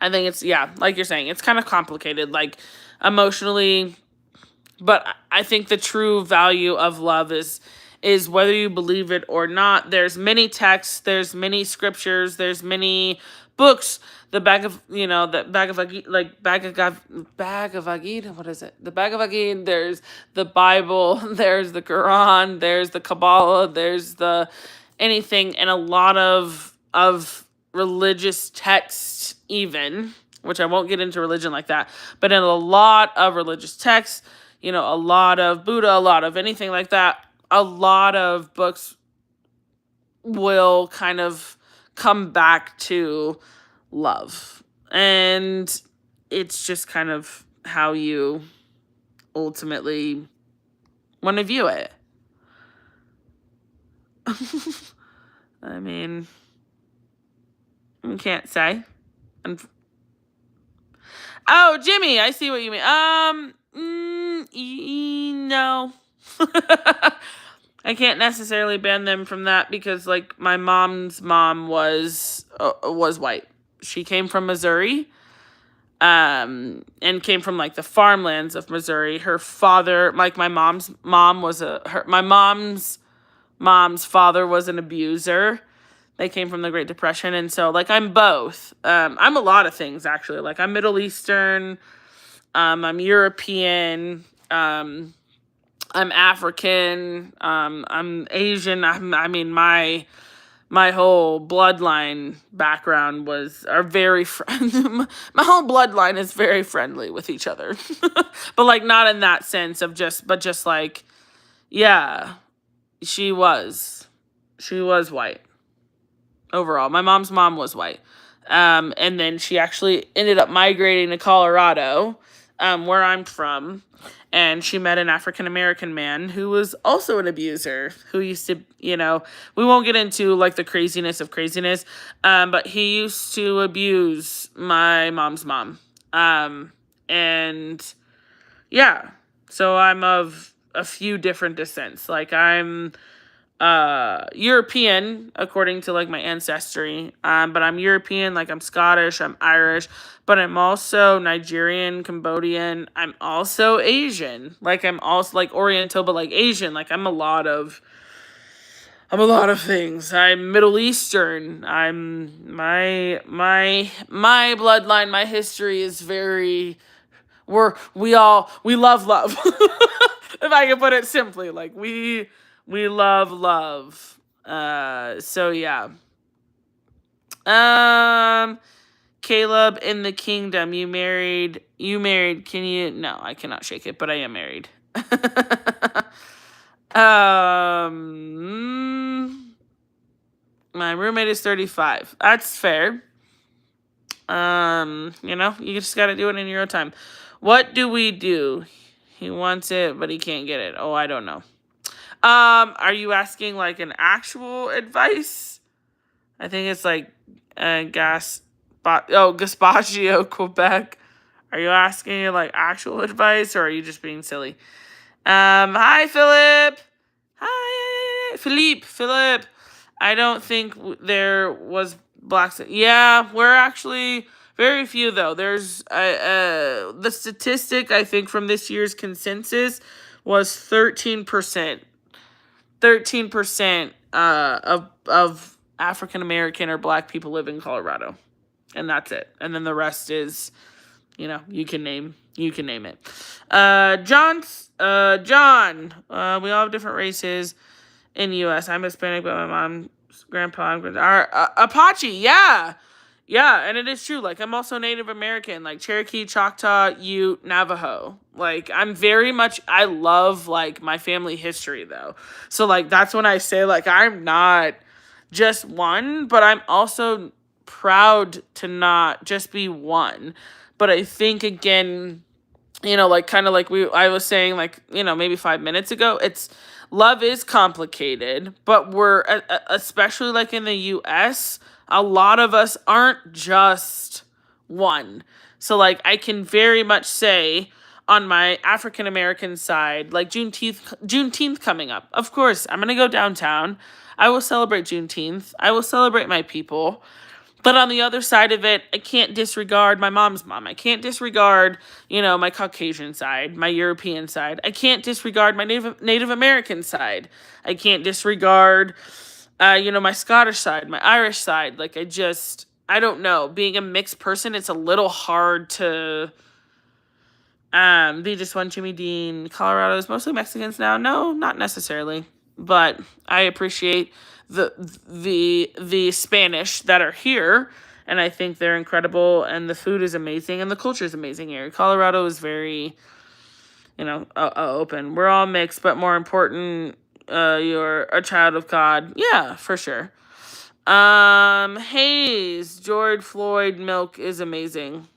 I think it's, yeah, like you're saying, it's kind of complicated, like emotionally. But I think the true value of love is whether you believe it or not. There's many texts, there's many scriptures, there's many books. The Bhagavad Gita, what is it? The Bhagavad Gita, there's the Bible, there's the Quran, there's the Kabbalah, there's the anything, and a lot of religious texts even, which I won't get into religion like that, but in a lot of religious texts, a lot of Buddha, a lot of anything like that, a lot of books will kind of come back to love. And it's just kind of how you ultimately want to view it. I mean, I can't say. Oh, Jimmy, I see what you mean. No. I can't necessarily ban them from that because, like, my mom's mom was white. She came from Missouri, and came from, like, the farmlands of Missouri. Her father, like, my mom's mom's father was an abuser. They came from the Great Depression, and so, like, I'm both. I'm a lot of things, actually. Like, I'm Middle Eastern, I'm European, I'm African, I'm Asian. I mean, my whole bloodline background are very my whole bloodline is very friendly with each other. But, like, not in that sense of just like, yeah, she was white. Overall, my mom's mom was white. And then she actually ended up migrating to Colorado, where I'm from. And she met an African-American man who was also an abuser, who used to, we won't get into, like, the craziness of craziness, but he used to abuse my mom's mom. And, yeah, so I'm of a few different descents. Like, I'm European, according to, like, my ancestry, but I'm European, like, I'm Scottish, I'm Irish, but I'm also Nigerian, Cambodian, I'm also Asian, like, I'm also, like, Oriental, but, like, Asian, like, I'm a lot of things. I'm Middle Eastern. I'm my bloodline, my history is very, we love if I can put it simply, like, we love. So yeah. Caleb, in the kingdom, you married, can you, no, I cannot shake it, but I am married. My roommate is 35. That's fair. You just gotta do it in your own time. What do we do? He wants it, but he can't get it. Oh, I don't know. Are you asking, like, an actual advice? I think it's, like, Gaspacio, Quebec. Are you asking, like, actual advice, or are you just being silly? Hi, Philip. Hi, Philip. I don't think there was blacks. Yeah, we're actually Very few, though. There's the statistic, I think, from this year's census was 13%. 13% of African American or Black people live in Colorado, and that's it. And then the rest is, you can name it. John. We all have different races in the U.S. I'm Hispanic, but my mom's grandpa are Apache. Yeah. Yeah, and it is true. Like, I'm also Native American, like Cherokee, Choctaw, Ute, Navajo. Like, I love, like, my family history, though. So, like, that's when I say, like, I'm not just one, but I'm also proud to not just be one. But I think, again, like, kind of like I was saying, like, maybe 5 minutes ago, love is complicated, but we're, especially, like, in the U.S., a lot of us aren't just one. So, like, I can very much say on my African American side, like, Juneteenth coming up. Of course, I'm going to go downtown. I will celebrate Juneteenth. I will celebrate my people. But on the other side of it, I can't disregard my mom's mom. I can't disregard, my Caucasian side, my European side. I can't disregard my Native American side. I can't disregard, my Scottish side, my Irish side. Like, I don't know. Being a mixed person, it's a little hard to be just one Jimmy Dean. Colorado is mostly Mexicans now. No, not necessarily. But I appreciate the Spanish that are here, and I think they're incredible, and the food is amazing, and the culture is amazing here. Colorado is very, open. We're all mixed, but more important, you're a child of God. Yeah, for sure. Hayes, George Floyd milk is amazing.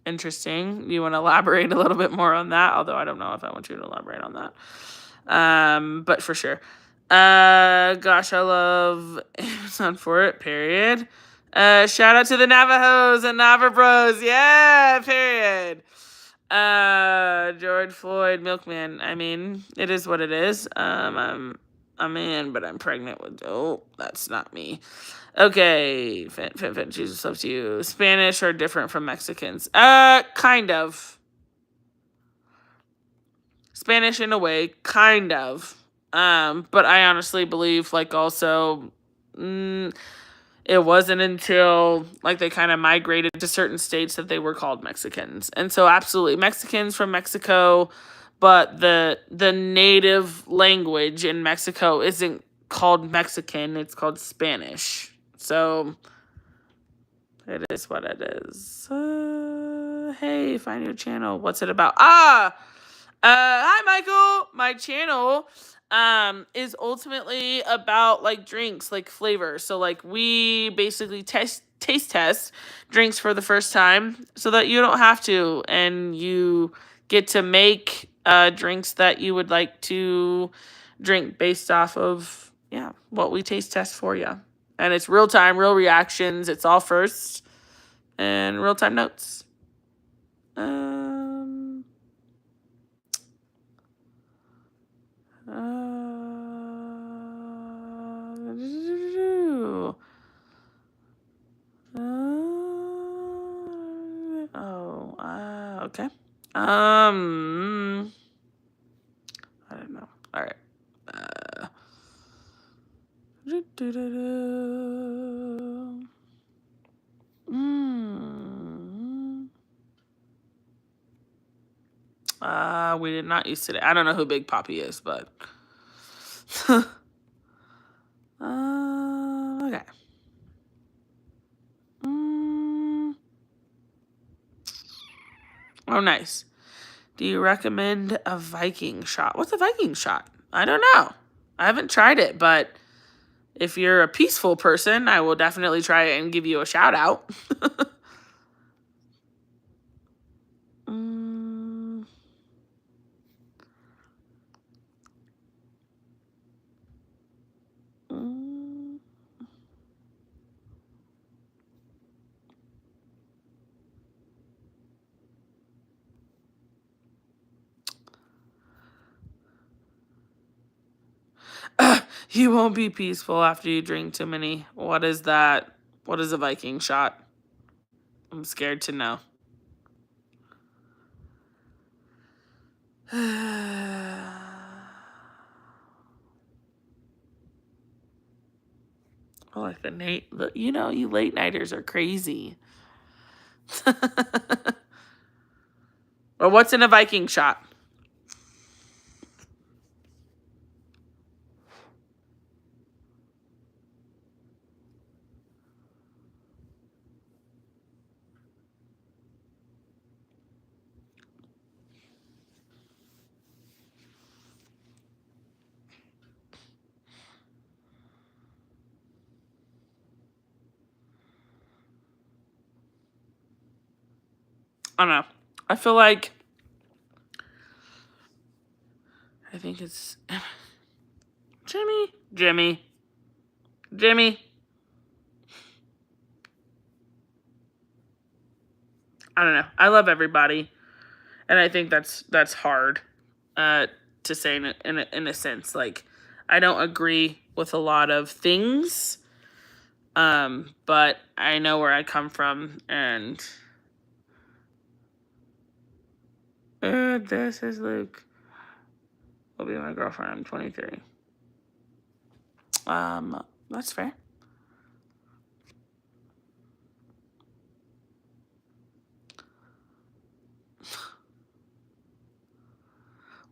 Interesting. You want to elaborate a little bit more on that? Although I don't know if I want you to elaborate on that. But for sure. Gosh, I love Amazon for it, period. Shout out to the Navajos and Navabros. Yeah, period. George Floyd, milkman. I mean, it is what it is. I'm a man, but I'm pregnant with, that's not me. Okay, Jesus loves you. Spanish are different from Mexicans. Kind of. Spanish in a way, kind of. But I honestly believe, like, also, it wasn't until, like, they kind of migrated to certain states that they were called Mexicans. And so, absolutely, Mexicans from Mexico, but the native language in Mexico isn't called Mexican, it's called Spanish. So, it is what it is. Hey, find your channel. What's it about? Hi, Michael. My channel is ultimately about, like, drinks, like, flavor. So, like, we basically taste test drinks for the first time so that you don't have to, and you get to make drinks that you would like to drink based off of, what we taste test for you. And it's real time, real reactions. It's all first and real time notes. Okay. I don't know. All right. We did not use today. I don't know who Big Poppy is, but okay. Oh, nice. Do you recommend a Viking shot? What's a Viking shot? I don't know. I haven't tried it, but if you're a peaceful person, I will definitely try it and give you a shout out. You won't be peaceful after you drink too many. What is that? What is a Viking shot? I'm scared to know. I like you late nighters are crazy. Well, what's in a Viking shot? I don't know. I feel like I think it's Jimmy. I don't know. I love everybody, and I think that's hard to say in a sense. Like, I don't agree with a lot of things, but I know where I come from, and this is Luke. Will be my girlfriend. I'm 23. That's fair.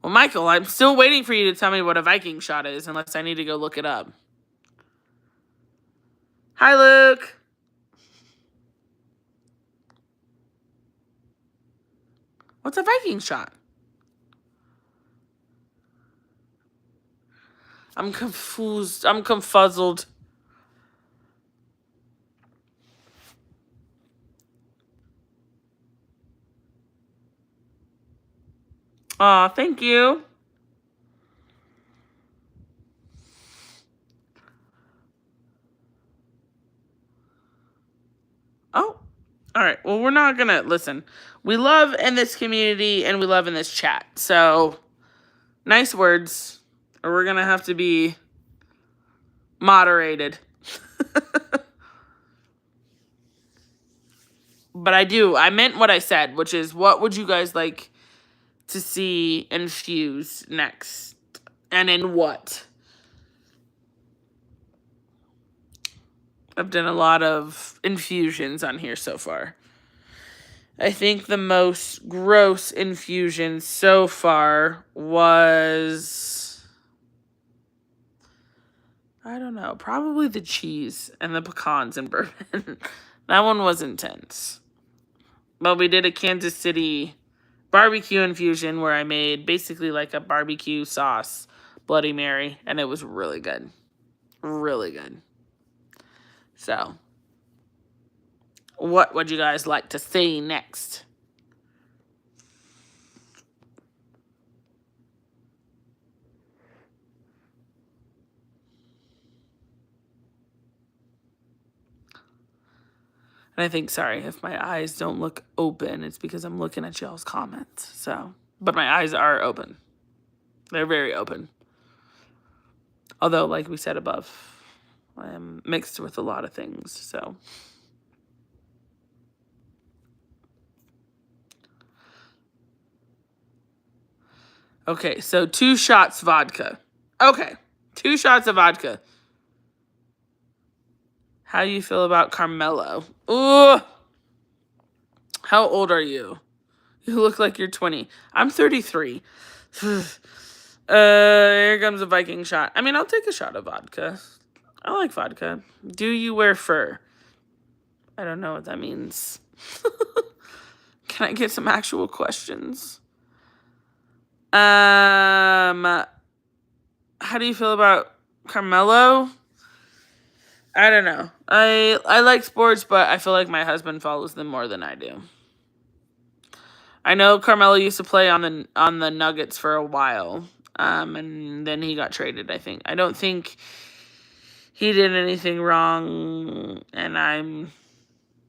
Well, Michael, I'm still waiting for you to tell me what a Viking shot is, unless I need to go look it up. Hi, Luke. What's a Viking shot? I'm confused. I'm confuzzled. Aw, thank you. Oh, all right. Well, we're not going to listen. We love in this community and we love in this chat. So, nice words, or we're going to have to be moderated. But I meant what I said, which is, what would you guys like to see infuse next? And in what? I've done a lot of infusions on here so far. I think the most gross infusion so far was, I don't know, probably the cheese and the pecans and bourbon. That one was intense. But we did a Kansas City barbecue infusion where I made basically like a barbecue sauce Bloody Mary, and it was really good. Really good. So, what would you guys like to see next? And I think, sorry, if my eyes don't look open, it's because I'm looking at y'all's comments. So, but my eyes are open. They're very open. Although, like we said above, I am mixed with a lot of things, so. Okay, so 2 shots vodka. Okay, 2 shots of vodka. How do you feel about Carmelo? Ooh. How old are you? You look like you're 20. I'm 33. Here comes a Viking shot. I mean, I'll take a shot of vodka. I like vodka. Do you wear fur? I don't know what that means. Can I get some actual questions? How do you feel about Carmelo? I don't know. I like sports, but I feel like my husband follows them more than I do. I know Carmelo used to play on the Nuggets for a while, and then he got traded, I think. I don't think he did anything wrong, and I'm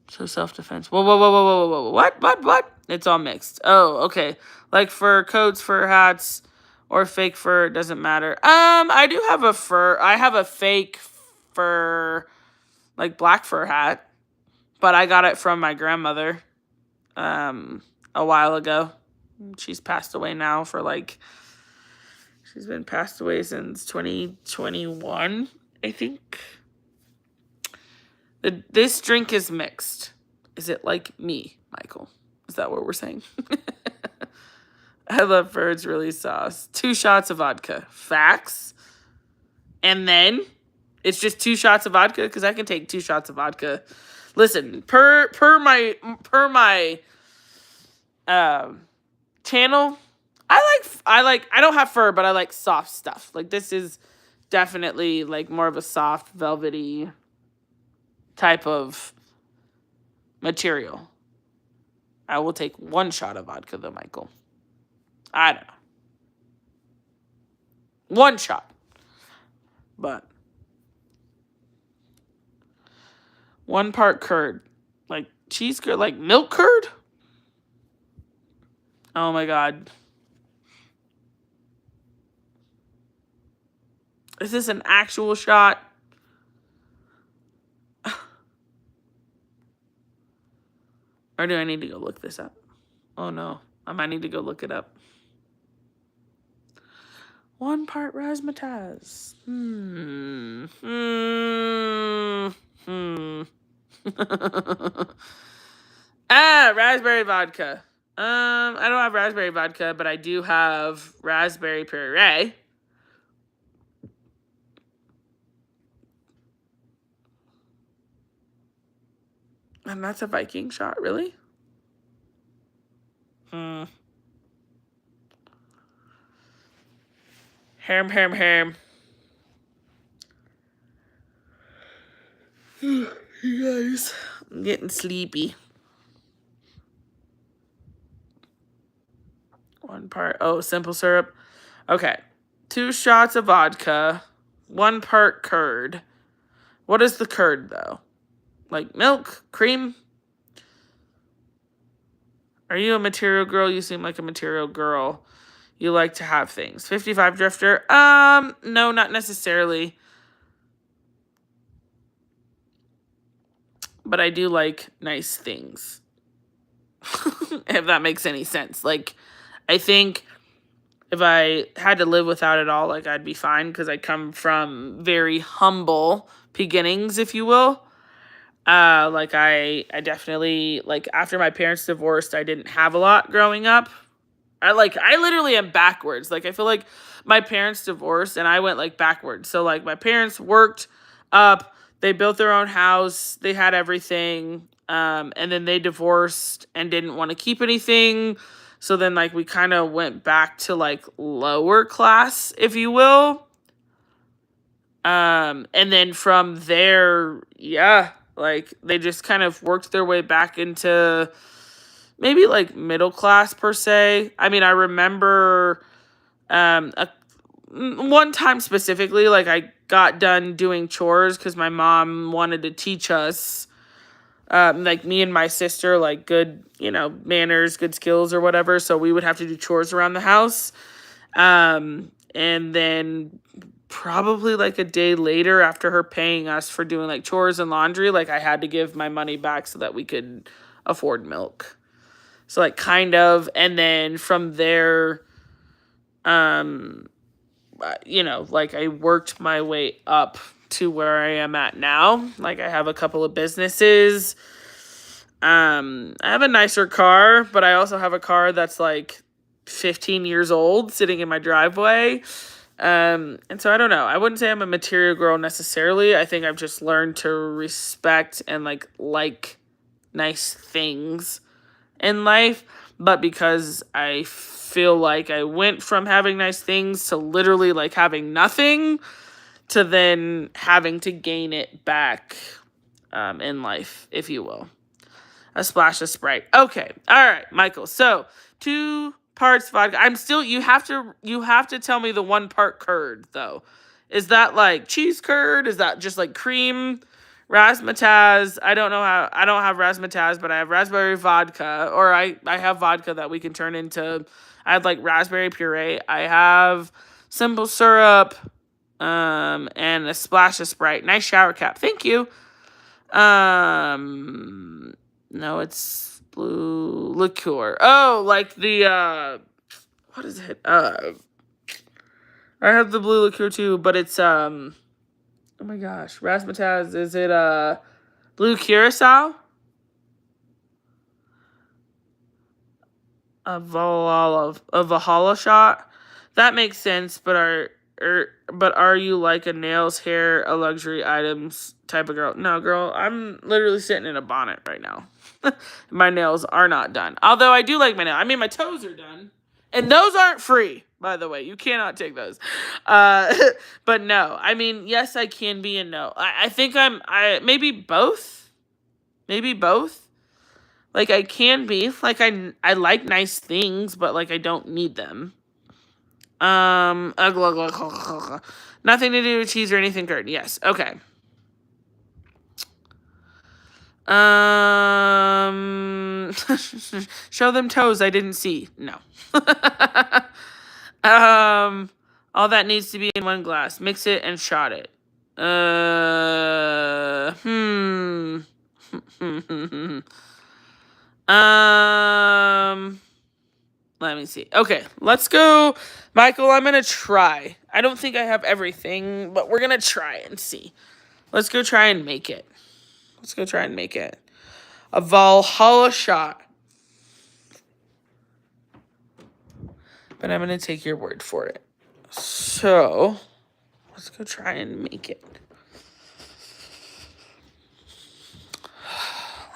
so self-defense. Whoa. What? It's all mixed. Oh, okay. Like fur coats, fur hats, or fake fur, it doesn't matter. I do have a fur. I have a fake fur, like black fur hat. but I got it from my grandmother a while ago. She's passed away now for like, she's been passed away since 2021, I think. This drink is mixed. Is it like me, Michael? Is that what we're saying? I love Bird's Really Sauce. 2 shots of vodka. Facts. And then it's just 2 shots of vodka because I can take 2 shots of vodka. Listen, per my channel, I don't have fur, but I like soft stuff. Like this is definitely like more of a soft, velvety type of material. I will take 1 shot of vodka though, Michael. I don't know. 1 shot. But 1 part curd. Like cheese curd, like milk curd? Oh my God. Is this an actual shot? Or do I need to go look this up? Oh no, I might need to go look it up. 1 part razzmatazz. Raspberry vodka. I don't have raspberry vodka, but I do have raspberry puree. And that's a Viking shot, really? Ham. You guys, I'm getting sleepy. 1 part, simple syrup. Okay, 2 shots of vodka, 1 part curd. What is the curd, though? Like milk? Cream? Are you a material girl? You seem like a material girl. You like to have things. 55 Drifter? No, not necessarily. But I do like nice things. If that makes any sense. Like, I think if I had to live without it all, like, I'd be fine because I come from very humble beginnings, if you will. Like I definitely, like, after my parents divorced, I didn't have a lot growing up. I literally am backwards. Like, I feel like my parents divorced and I went like backwards. So like my parents worked up, they built their own house, they had everything, and then they divorced and didn't want to keep anything. So then like we kind of went back to like lower class, if you will. And then from there, yeah, like they just kind of worked their way back into maybe like middle class per se. I mean, I remember one time specifically, like I got done doing chores because my mom wanted to teach us, like me and my sister, like good, manners, good skills or whatever. So we would have to do chores around the house. And then probably like a day later after her paying us for doing like chores and laundry, like I had to give my money back so that we could afford milk. So like kind of, and then from there, like I worked my way up to where I am at now. Like I have a couple of businesses. I have a nicer car, but I also have a car that's like 15 years old sitting in my driveway. And so I don't know. I wouldn't say I'm a material girl necessarily. I think I've just learned to respect and like nice things in life. But because I feel like I went from having nice things to literally like having nothing to then having to gain it back in life, if you will. A splash of Sprite. Okay. All right, Michael. So 2 parts vodka. You have to tell me the 1 part curd though. Is that like cheese curd? Is that just like cream? Razzmatazz. I don't have razzmatazz, but I have raspberry vodka, or I have vodka that we can turn into. I have like raspberry puree. I have simple syrup, and a splash of Sprite. Nice shower cap. Thank you. No, it's blue liqueur. Oh, like the what is it? I have the blue liqueur too, but it's oh my gosh, razzmatazz. Is it blue curacao? A Valhalla shot. That makes sense, but are you like a nails, hair, a luxury items type of girl? No, girl, I'm literally sitting in a bonnet right now. My nails are not done. Although I do like my nails. I mean, my toes are done. And those aren't free, by the way. You cannot take those. But no. I mean, yes, I can be and no. I think I maybe both. Maybe both. Like, I can be. Like, I like nice things, but, like, I don't need them. Nothing to do with cheese or anything good. Yes. Okay. Show them toes I didn't see. No. All that needs to be in one glass. Mix it and shot it. Let me see. Okay, let's go. Michael, I'm going to try. I don't think I have everything, but we're going to try and see. Let's go try and make it. Let's go try and make it. A Valhalla shot. But I'm going to take your word for it. So, let's go try and make it.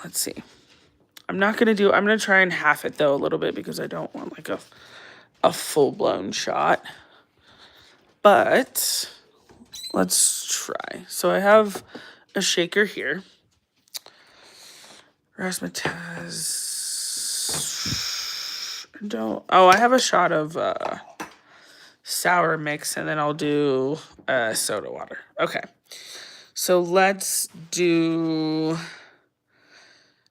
Let's see. I'm going to try and half it though a little bit because I don't want like a full-blown shot. But let's try. So I have a shaker here. Razzmatazz. I have a shot of sour mix, and then I'll do soda water. Okay. So let's do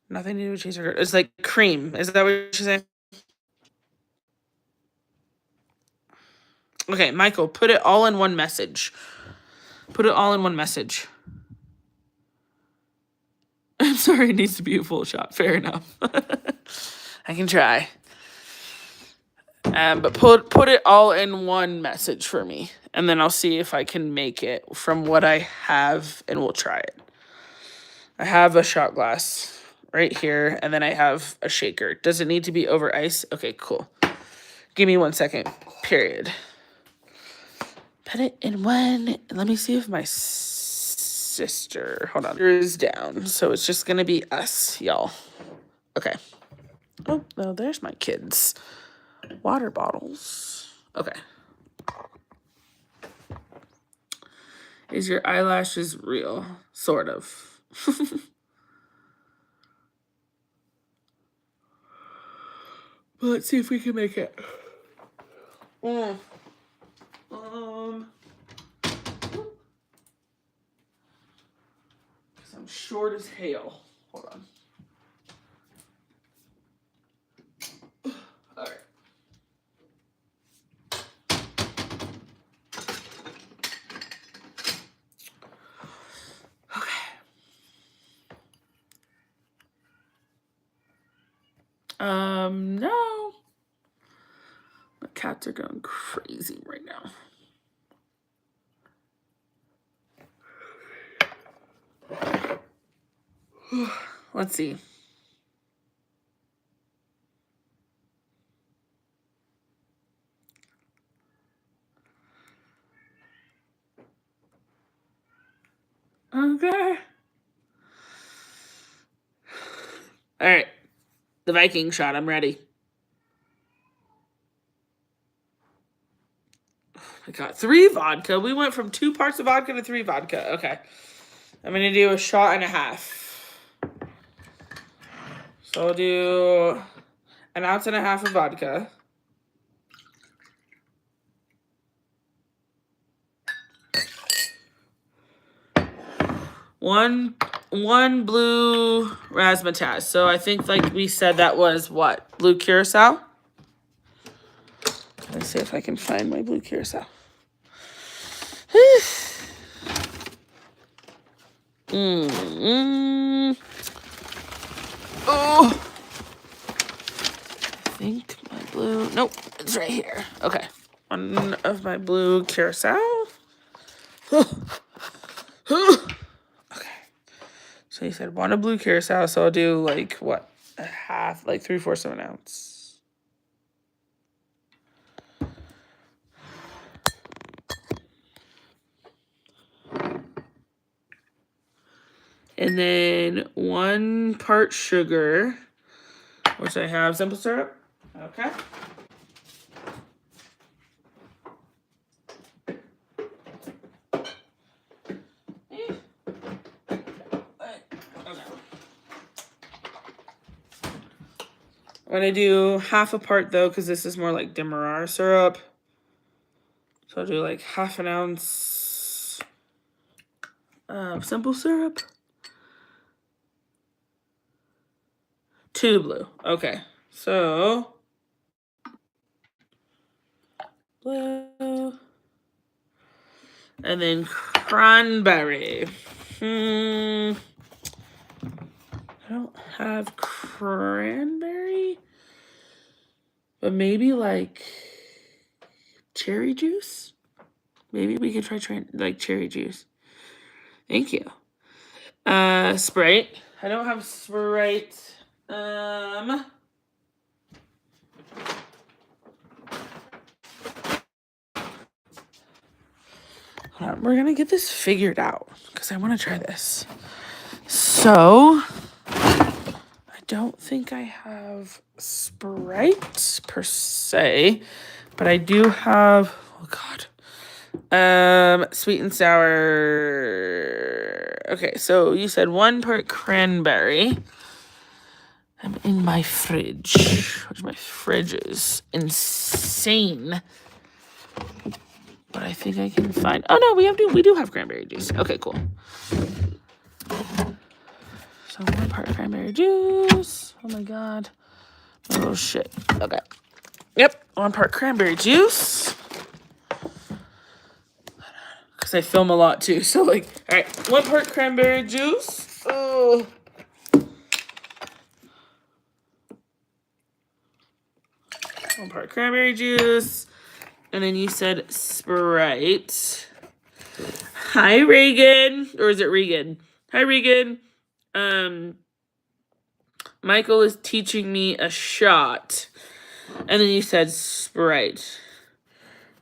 nothing to do with cheese or it's like cream. Is that what you're saying? Okay, Michael, put it all in one message. Put it all in one message. I'm sorry, it needs to be a full shot. Fair enough. I can try. But put it all in one message for me. And then I'll see if I can make it from what I have, and we'll try it. I have a shot glass right here, and then I have a shaker. Does it need to be over ice? Okay, cool. Give me 1 second. Period. Put it in one. Let me see if my sister, hold on, is down. So it's just gonna be us, y'all. Okay. Oh, no, there's my kids. Water bottles. Okay. Is your eyelashes real? Sort of. Well, let's see if we can make it. Because I'm short as hell. Hold on. All right. No. My cats are going crazy right now. Let's see. Okay. All right. The Viking shot. I'm ready. I got 3 vodka. We went from 2 parts of vodka to 3 vodka. Okay. I'm going to do a shot and a half. So I'll do 1.5 ounces of vodka. One blue razzmatazz. So I think, like we said, that was what? Blue curacao? Let's see if I can find my blue curacao. Oh. I think my blue. Nope, it's right here. Okay. One of my blue curacao. Okay. So you said one of blue curacao, so I'll do like what? A half, like 3/4 of an ounce. And then 1 part sugar, which I have simple syrup. Okay. I'm going to do half a part though, because this is more like Demerara syrup. So I'll do like half an ounce of simple syrup. 2 blue. Okay. So blue. And then cranberry. I don't have cranberry. But maybe like cherry juice? Maybe we could try like cherry juice. Thank you. Sprite. I don't have Sprite. Hold on, we're gonna get this figured out because I want to try this. So I don't think I have Sprite per se, but I do have, oh God, sweet and sour. Okay, so you said 1 part cranberry. I'm in my fridge, which my fridge is insane. But I think I can find. Oh no, we do have cranberry juice. Okay, cool. So 1 part cranberry juice. Oh my God. Oh shit. Okay. Yep, 1 part cranberry juice. Because I film a lot too. So like, all right, 1 part cranberry juice. Oh. 1 part cranberry juice. And then you said Sprite. Hi, Reagan. Or is it Regan? Hi, Regan. Michael is teaching me a shot. And then you said Sprite.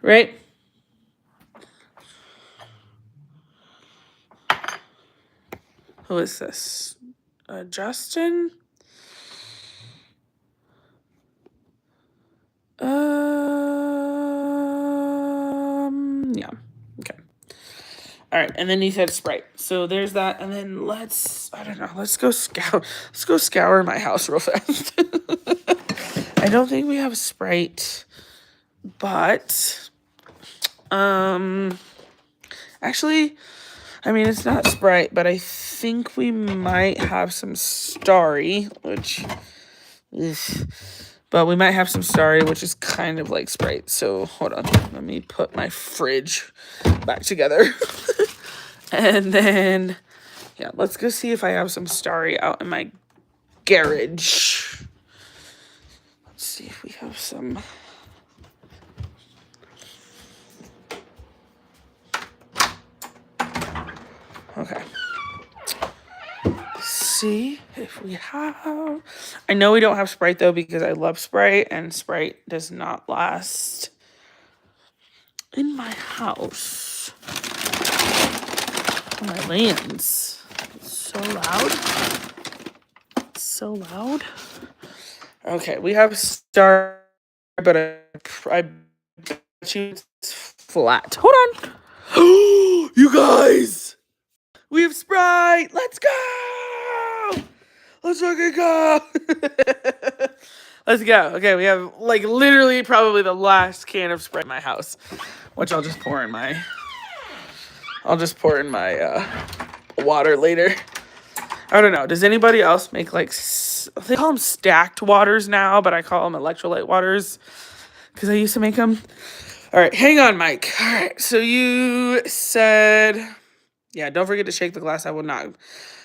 Right? Who is this? Justin? Yeah. Okay. All right, and then you said Sprite. So there's that, and then let's go scour my house real fast. I don't think we have Sprite, but actually, I mean, it's not Sprite, but I think we might have some Starry, which is, but we might have some Starry, which is kind of like Sprite. So hold on, let me put my fridge back together. And then, yeah, let's go see if I have some Starry out in my garage. Let's see if we have some. Okay. See if we have. I know we don't have Sprite though because I love Sprite and Sprite does not last in my house. Oh, my lands. It's so loud. It's so loud. Okay, we have Star, but I bet you it's flat. Hold on. You guys! We have Sprite! Let's go! Let's fucking go! Let's go. Okay, we have like literally probably the last can of Sprite in my house, which I'll just pour in my water later. I don't know. Does anybody else make like, they call them stacked waters now, but I call them electrolyte waters because I used to make them. All right, hang on, Mike. All right, so you said Yeah, don't forget to shake the glass. I will not.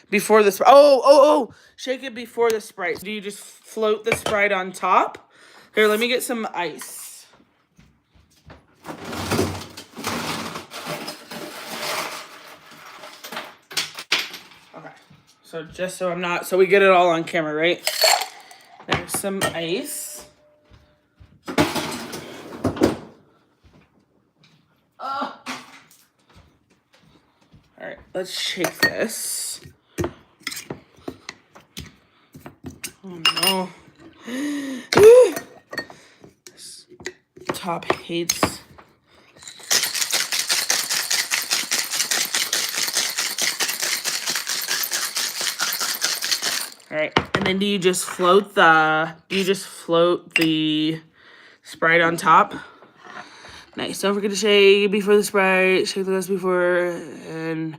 Before the Sprite. Oh. Shake it before the Sprite. Do you just float the Sprite on top? Here, let me get some ice. Okay. So just so I'm not, so we get it all on camera, right? There's some ice. Oh. All right, let's shake this. Oh no. This top hates. All right, and then do you just float the Sprite on top? Nice. Don't forget to shake before the Sprite. Shake the glass before, and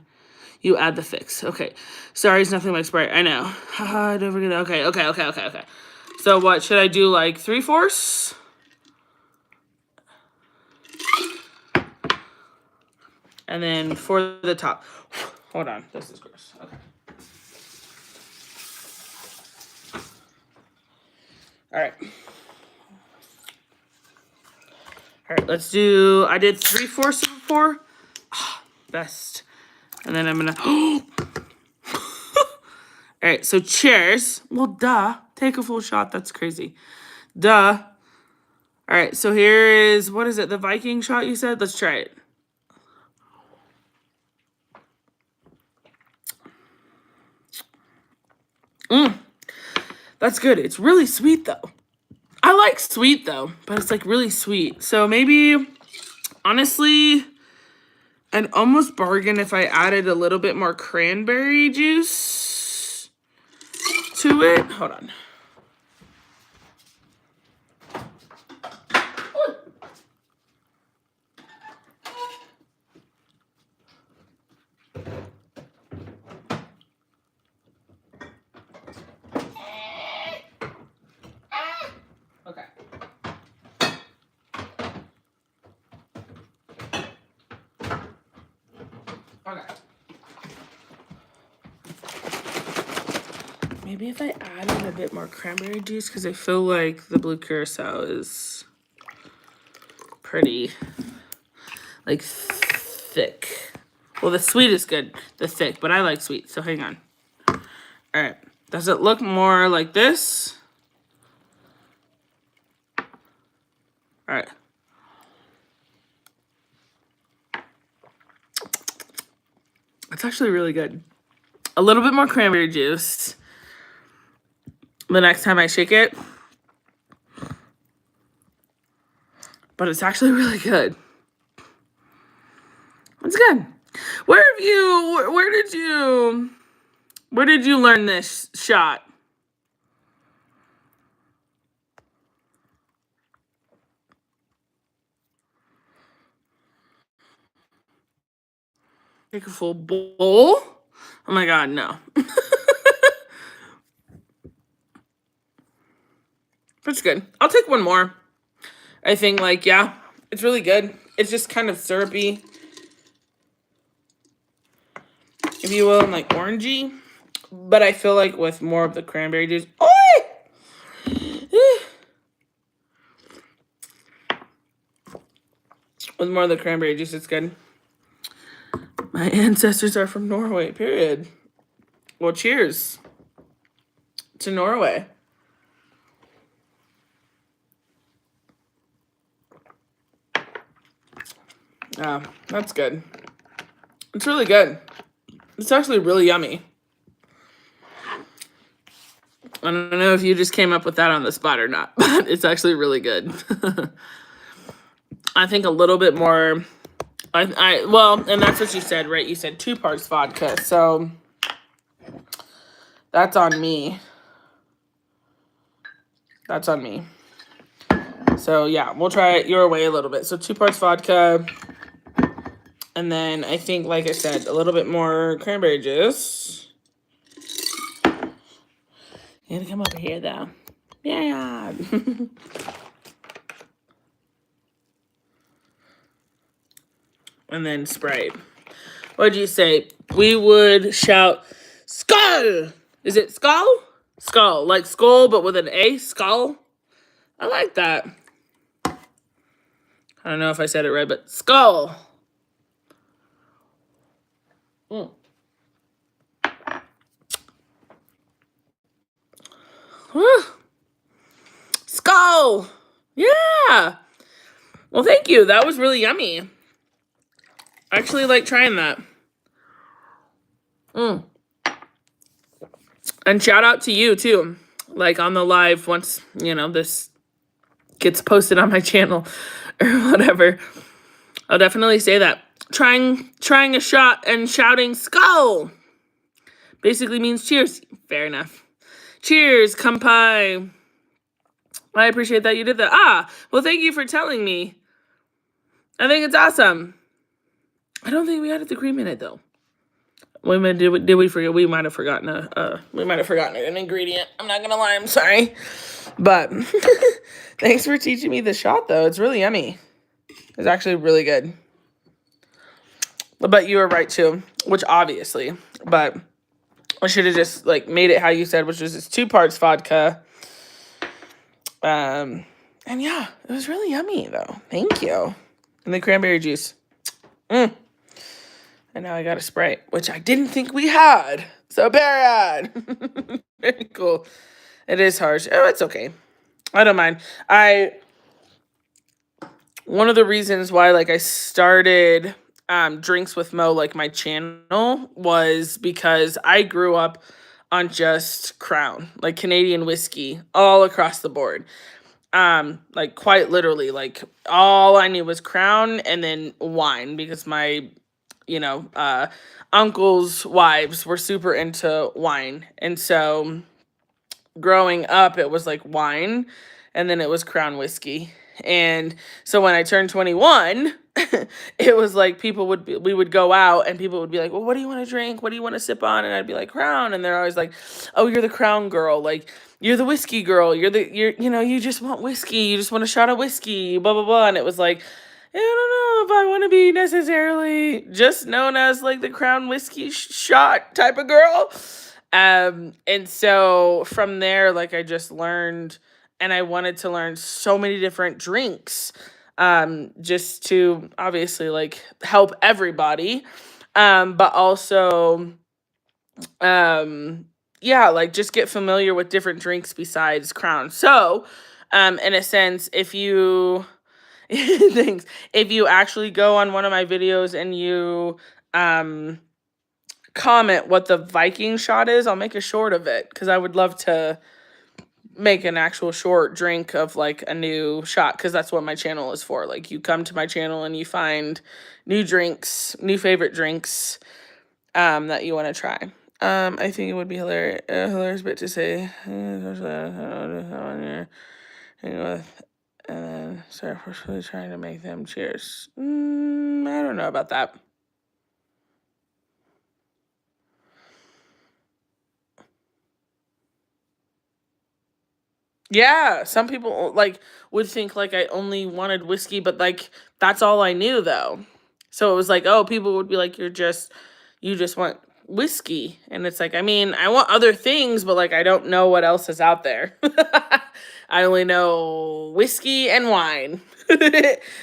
you add the fix. Okay. Sorry, it's nothing like Sprite. I know. Haha, don't forget. Okay. So what, should I do, like 3/4? And then for the top. Hold on. This is gross. Okay. All right. All right, let's do, I did 3/4 before. Oh, best. And then I'm gonna, all right, so cheers. Well, duh. Take a full shot. That's crazy. Duh. All right, so here is, what is it? The Viking shot you said? Let's try it. That's good. It's really sweet, though. I like sweet, though, but it's, like, really sweet. So maybe, honestly, I'd almost bargain if I added a little bit more cranberry juice to it. Hold on. Okay. Okay. Maybe if I added a bit more cranberry juice, because I feel like the blue curacao is pretty, like, thick. Well, the sweet is good, the thick, but I like sweet, so hang on. All right. Does it look more like this? All right. It's actually really good. A little bit more cranberry juice the next time I shake it. But it's actually really good. It's good. Where did you learn this shot? Take a full bowl? Oh my God, no. That's good. I'll take one more. I think, like, yeah, it's really good. It's just kind of syrupy, if you will, and like orangey. But I feel like with more of the cranberry juice. With more of the cranberry juice, it's good. My ancestors are from Norway, period. Well, cheers to Norway. Yeah, that's good. It's really good. It's actually really yummy. I don't know if you just came up with that on the spot or not, but it's actually really good. I think a little bit more. Well, and that's what you said, right? You said 2 parts vodka, so that's on me. That's on me. So yeah, we'll try it your way a little bit. So 2 parts vodka, and then I think, like I said, a little bit more cranberry juice. You gotta come over here, though. Yeah. And then Sprite. What'd you say? we would shout, SKAL! Is it SKAL? SKAL, like skull, but with an A, SKAL. I like that. I don't know if I said it right, but SKAL. Mm. SKAL! Yeah! Well, thank you. That was really yummy. I actually like trying that. And shout out to you, too. Like, on the live, once, this gets posted on my channel or whatever, I'll definitely say that. Trying a shot and shouting SKAL basically means cheers. Fair enough. Cheers, kampai. I appreciate that you did that. Well, thank you for telling me. I think it's awesome. I don't think we added the cream in it, though. Did we forget? We might have forgotten an ingredient. I'm not gonna lie, I'm sorry. But thanks for teaching me the shot, though. It's really yummy. It's actually really good. But you were right too, which obviously, but I should have just like made it how you said, which was just 2 parts vodka. And yeah, it was really yummy though. Thank you. And the cranberry juice. And now I got a Sprite, which I didn't think we had. So bad. Very cool. It is harsh. Oh, it's okay. I don't mind. One of the reasons why like I started Drinks with Mo, like my channel, was because I grew up on just Crown, like Canadian whiskey, all across the board. Like quite literally, like all I knew was Crown and then wine, because my uncles' wives were super into wine. And so growing up, it was like wine and then it was Crown whiskey. And so when I turned 21, it was like we would go out and people would be like, well, what do you want to drink? What do you want to sip on? And I'd be like, Crown. And they're always like, oh, you're the Crown girl. Like, you're the whiskey girl. You just want whiskey. You just want a shot of whiskey, blah, blah, blah. And it was like, I don't know if I want to be necessarily just known as like the Crown whiskey shot type of girl. And so from there, like I just learned, and I wanted to learn so many different drinks, just to obviously like help everybody. But also, like just get familiar with different drinks besides Crown. So, in a sense, if you things, if you actually go on one of my videos and you, comment what the Viking shot is, I'll make a short of it, because I would love to make an actual short drink of like a new shot, because that's what my channel is for. Like, you come to my channel and you find new drinks, new favorite drinks that you want to try. I think it would be hilarious bit to say, and then start forcefully trying to make them cheers. I don't know about that. Yeah, some people like would think like I only wanted whiskey, but like that's all I knew though. So it was like, oh, people would be like, you just want whiskey. And it's like, I mean, I want other things, but like I don't know what else is out there. I only know whiskey and wine.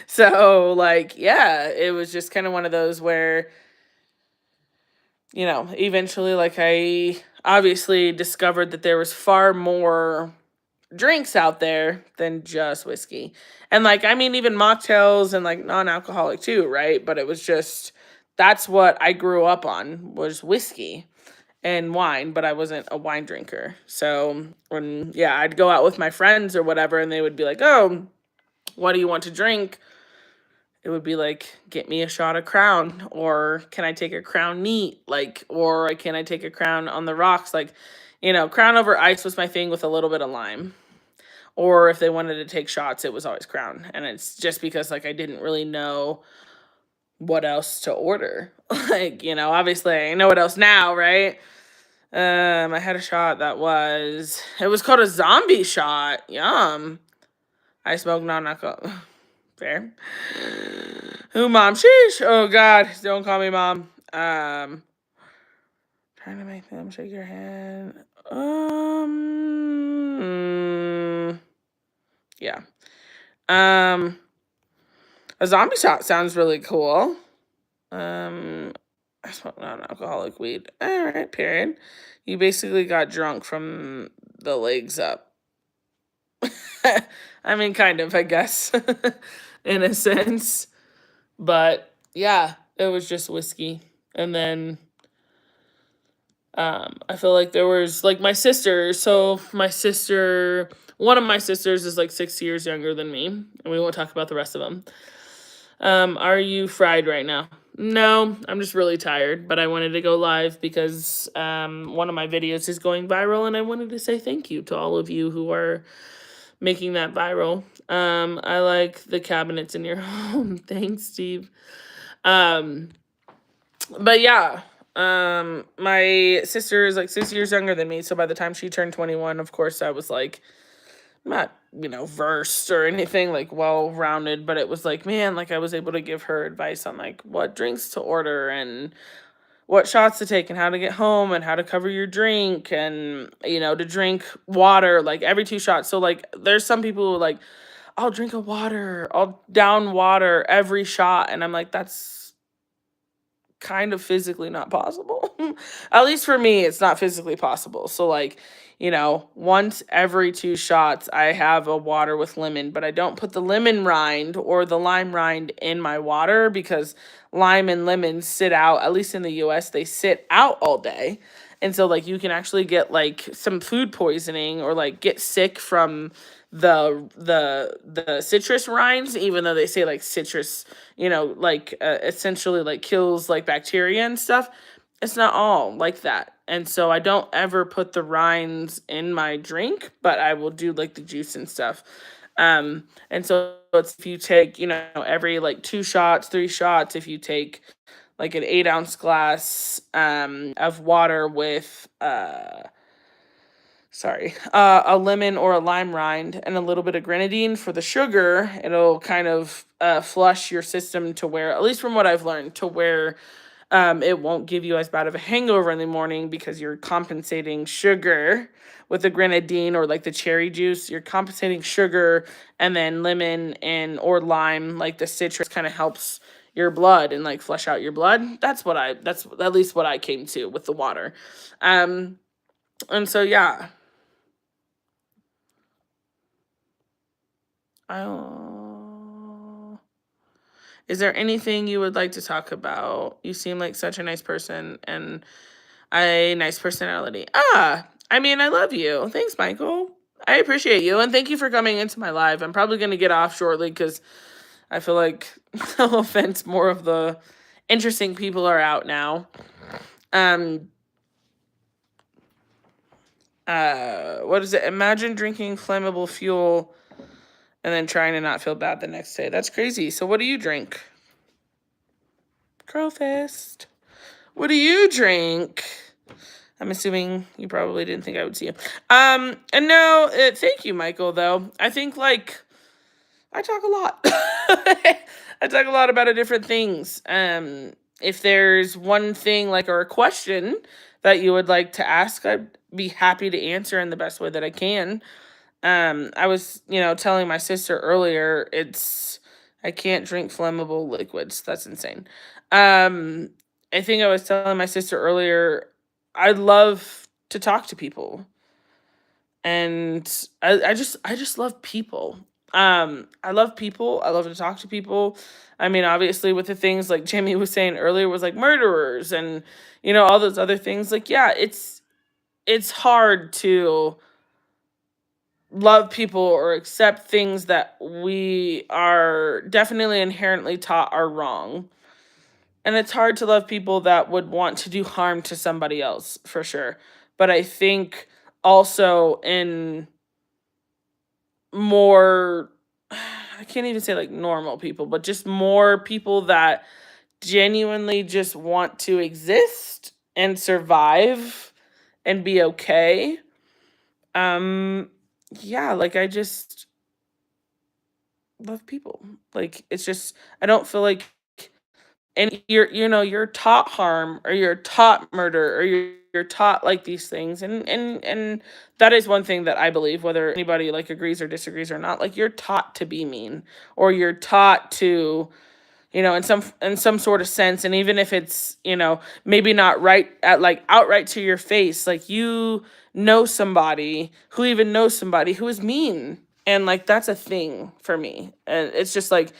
So like, yeah, it was just kind of one of those where, eventually like I obviously discovered that there was far more drinks out there than just whiskey. And like, I mean, even mocktails and like non-alcoholic too, right? But it was just, that's what I grew up on, was whiskey and wine, but I wasn't a wine drinker. So when, I'd go out with my friends or whatever, and they would be like, oh, what do you want to drink? It would be like, get me a shot of Crown, or can I take a Crown neat? Like, or can I take a Crown on the rocks? Like, Crown over ice was my thing, with a little bit of lime. Or if they wanted to take shots, it was always Crown. And it's just because like I didn't really know what else to order. Like, obviously I know what else now, right? I had a shot it was called a zombie shot. Yum. I smoked non-alcohol. Fair. Who, mom? Sheesh. Oh God, don't call me mom. Trying to make them shake your hand. Yeah. A zombie shot sounds really cool. I smoke non-alcoholic weed. All right, period. You basically got drunk from the legs up. I mean, kind of, I guess, in a sense. But yeah, it was just whiskey. And then I feel like there was like my sister. So one of my sisters is like 6 years younger than me, and we won't talk about the rest of them. Are you fried right now? No, I'm just really tired, but I wanted to go live because one of my videos is going viral, and I wanted to say thank you to all of you who are making that viral. I like the cabinets in your home. Thanks, Steve. But yeah, my sister is like 6 years younger than me, so by the time she turned 21, of course, I was like, not, versed or anything, like well-rounded, but it was like, man, like I was able to give her advice on like what drinks to order and what shots to take and how to get home and how to cover your drink and, to drink water like every 2 shots. So like there's some people who like, I'll drink a water, I'll down water every shot. And I'm like, that's kind of physically not possible. At least for me, it's not physically possible. So like, once every 2 shots, I have a water with lemon, but I don't put the lemon rind or the lime rind in my water because lime and lemon sit out, at least in the US, they sit out all day. And so like you can actually get like some food poisoning or like get sick from the citrus rinds, even though they say like citrus, like essentially like kills like bacteria and stuff. It's not all like that. And so I don't ever put the rinds in my drink, but I will do like the juice and stuff. And so it's if you take, every like 2 shots, 3 shots, if you take like an 8-ounce glass of water with a lemon or a lime rind and a little bit of grenadine for the sugar, it'll kind of flush your system to where, at least from what I've learned, to where it won't give you as bad of a hangover in the morning because you're compensating sugar with the grenadine or like the cherry juice. You're compensating sugar, and then lemon and or lime, like the citrus, kind of helps your blood and like flush out your blood. That's at least what I came to with the water. And so yeah. Is there anything you would like to talk about? You seem like such a nice person and a nice personality. I mean, I love you. Thanks, Michael. I appreciate you, and thank you for coming into my live. I'm probably going to get off shortly because I feel like, no offense, more of the interesting people are out now. What is it? Imagine drinking flammable fuel and then trying to not feel bad the next day. That's crazy. So what do you drink? Crowfist. What do you drink? I'm assuming you probably didn't think I would see you. And no, thank you, Michael, though. I think, like, I talk a lot. I talk a lot about different things. If there's one thing, like, or a question that you would like to ask, I'd be happy to answer in the best way that I can. I was, telling my sister earlier, I can't drink flammable liquids. That's insane. I think I was telling my sister earlier, I love to talk to people. And I just love people. I love people. I love to talk to people. I mean, obviously with the things like Jamie was saying earlier was like murderers and, all those other things. Like, yeah, it's hard to love people or accept things that we are definitely inherently taught are wrong. And it's hard to love people that would want to do harm to somebody else, for sure. But I think also in more, I can't even say like normal people, but just more people that genuinely just want to exist and survive and be okay. Yeah, like I just love people. Like it's just, I don't feel like and you're taught harm, or you're taught murder, or you're taught like these things, and that is one thing that I believe, whether anybody like agrees or disagrees or not, like you're taught to be mean, or you're taught to, in some sort of sense, and even if it's, maybe not right at like outright to your face, like know somebody who even knows somebody who is mean, and like that's a thing for me, and it's just like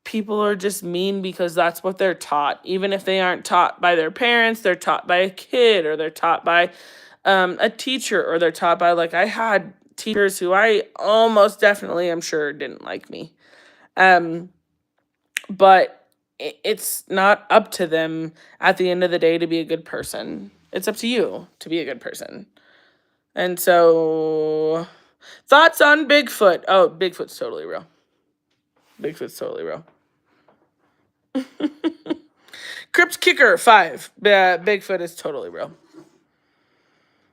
people are just mean because that's what they're taught. Even if they aren't taught by their parents, they're taught by a kid, or they're taught by a teacher, or they're taught by, like, I had teachers who I almost definitely am sure didn't like me. But it's not up to them at the end of the day to be a good person. It's up to you to be a good person. And so, thoughts on Bigfoot? Oh, Bigfoot's totally real. Bigfoot's totally real. Crypt Kicker 5. Bigfoot is totally real.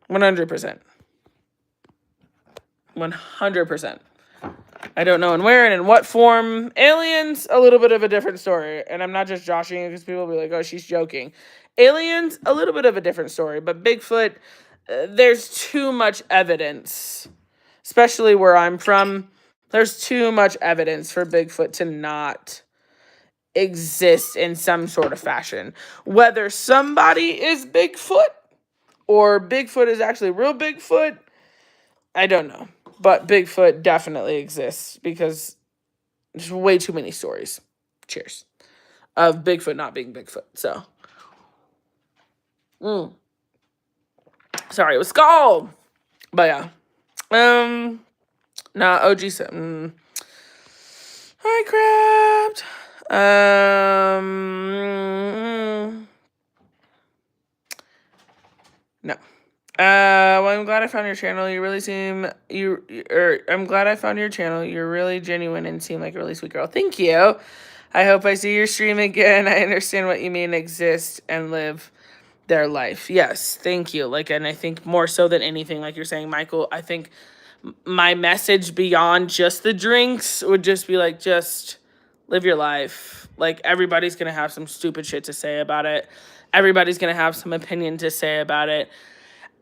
100%. 100%. I don't know in where and in what form. Aliens, a little bit of a different story. And I'm not just joshing because people will be like, oh, she's joking. Aliens, a little bit of a different story. But Bigfoot, there's too much evidence, especially where I'm from. There's too much evidence for Bigfoot to not exist in some sort of fashion. Whether somebody is Bigfoot or Bigfoot is actually real Bigfoot, I don't know. But Bigfoot definitely exists because there's way too many stories. Cheers. Of Bigfoot not being Bigfoot. So. Sorry, it was Skull. But yeah. OG 7. I crabbed. No. Well, I'm glad I found your channel. You really I'm glad I found your channel. You're really genuine and seem like a really sweet girl. Thank you. I hope I see your stream again. I understand what you mean, exist and live their life. Yes, thank you. And I think more so than anything, like you're saying, Michael, I think my message beyond just the drinks would just be just live your life. Everybody's going to have some stupid shit to say about it. Everybody's going to have some opinion to say about it.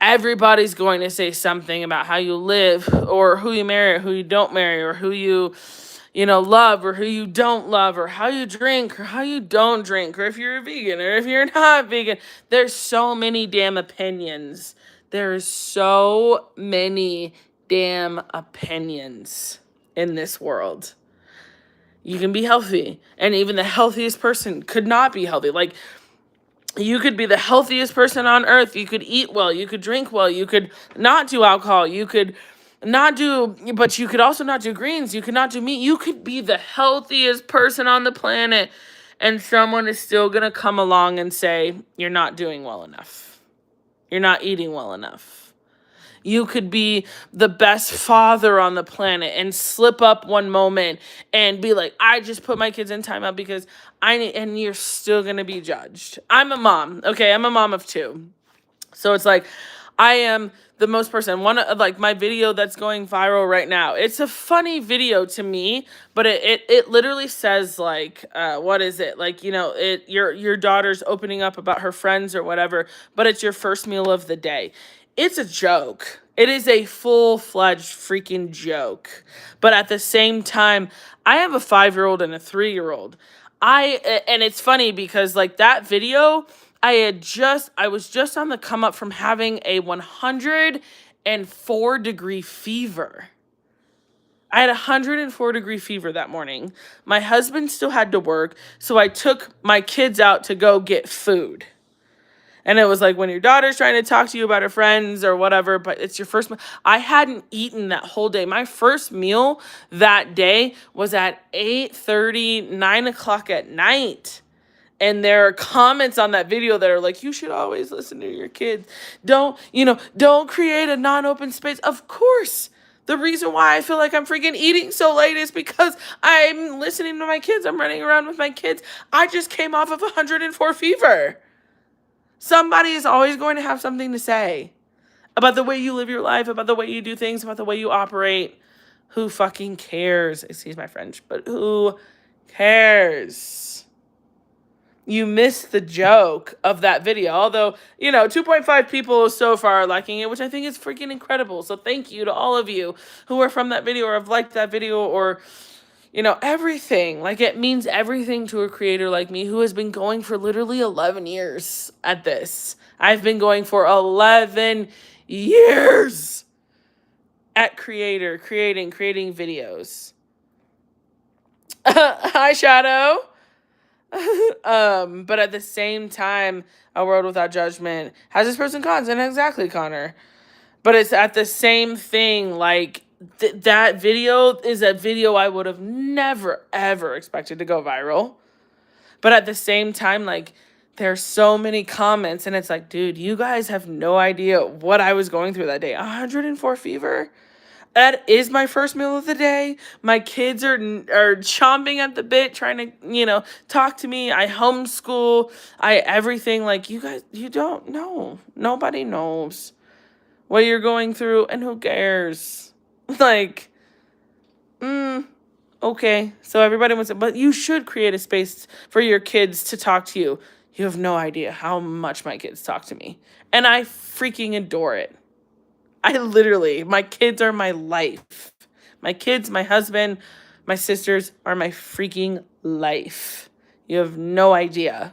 Everybody's going to say something about how you live, or who you marry, or who you don't marry, or who you love, or who you don't love, or how you drink, or how you don't drink, or if you're a vegan, or if you're not vegan. There's so many damn opinions. There's so many damn opinions in this world. You can be healthy, and even the healthiest person could not be healthy. You could be the healthiest person on earth. You could eat well. You could drink well. You could not do alcohol. You could but you could also not do greens. You could not do meat. You could be the healthiest person on the planet, and someone is still going to come along and say, you're not doing well enough. You're not eating well enough. You could be the best father on the planet and slip up one moment and be like, I just put my kids in timeout because and you're still going to be judged. I'm a mom. Okay. I'm a mom of 2. So it's I am the most person. One of my video that's going viral right now. It's a funny video to me, but it literally says what is it? Your daughter's opening up about her friends or whatever, but it's your first meal of the day. It's a joke. It is a full-fledged freaking joke. But at the same time, I have a 5-year-old and a 3-year-old. And it's funny because that video, I was just on the come up from having a 104-degree fever. I had a 104-degree fever that morning. My husband still had to work, so I took my kids out to go get food. And it was when your daughter's trying to talk to you about her friends or whatever, but it's your first meal. I hadn't eaten that whole day. My first meal that day was at 8:30, 9 o'clock at night. And there are comments on that video that are you should always listen to your kids. Don't create a non-open space. Of course. The reason why I feel like I'm freaking eating so late is because I'm listening to my kids. I'm running around with my kids. I just came off of 104 fever. Somebody is always going to have something to say about the way you live your life, about the way you do things, about the way you operate. Who fucking cares? Excuse my French, but who cares? you missed the joke of that video. Although, 2.5 people so far are liking it, which I think is freaking incredible. So thank you to all of you who are from that video or have liked that video or, everything. Like, it means everything to a creator like me who has been going for literally 11 years at this. I've been going for 11 years at creating videos. Hi, Shadow. But at the same time, a world without judgment has its pros and cons, and exactly, Connor. But it's at the same thing, like, that video is a video I would have never, ever expected to go viral. But at the same time, like, there's so many comments, and it's like, dude, you guys have no idea what I was going through that day. 104 fever. That is my first meal of the day. My kids are chomping at the bit, trying to, talk to me. I homeschool. Everything. Like, you guys, you don't know. Nobody knows what you're going through, and who cares? Like, okay. So everybody wants it, but you should create a space for your kids to talk to you. You have no idea how much my kids talk to me, and I freaking adore it. My kids are my life. My kids, my husband, my sisters are my freaking life. You have no idea.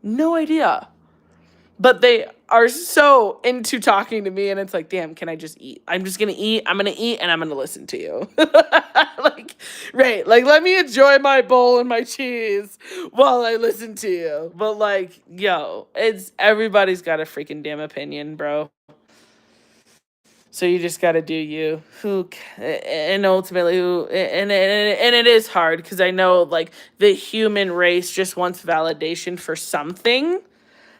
No idea. But they are so into talking to me, and it's like, damn, can I just eat? I'm just going to eat. I'm going to eat, and I'm going to listen to you. Right. Like, let me enjoy my bowl and my cheese while I listen to you. But, like, everybody's got a freaking damn opinion, bro. So you just got to do you. And ultimately, and it is hard because I know, like, the human race just wants validation for something.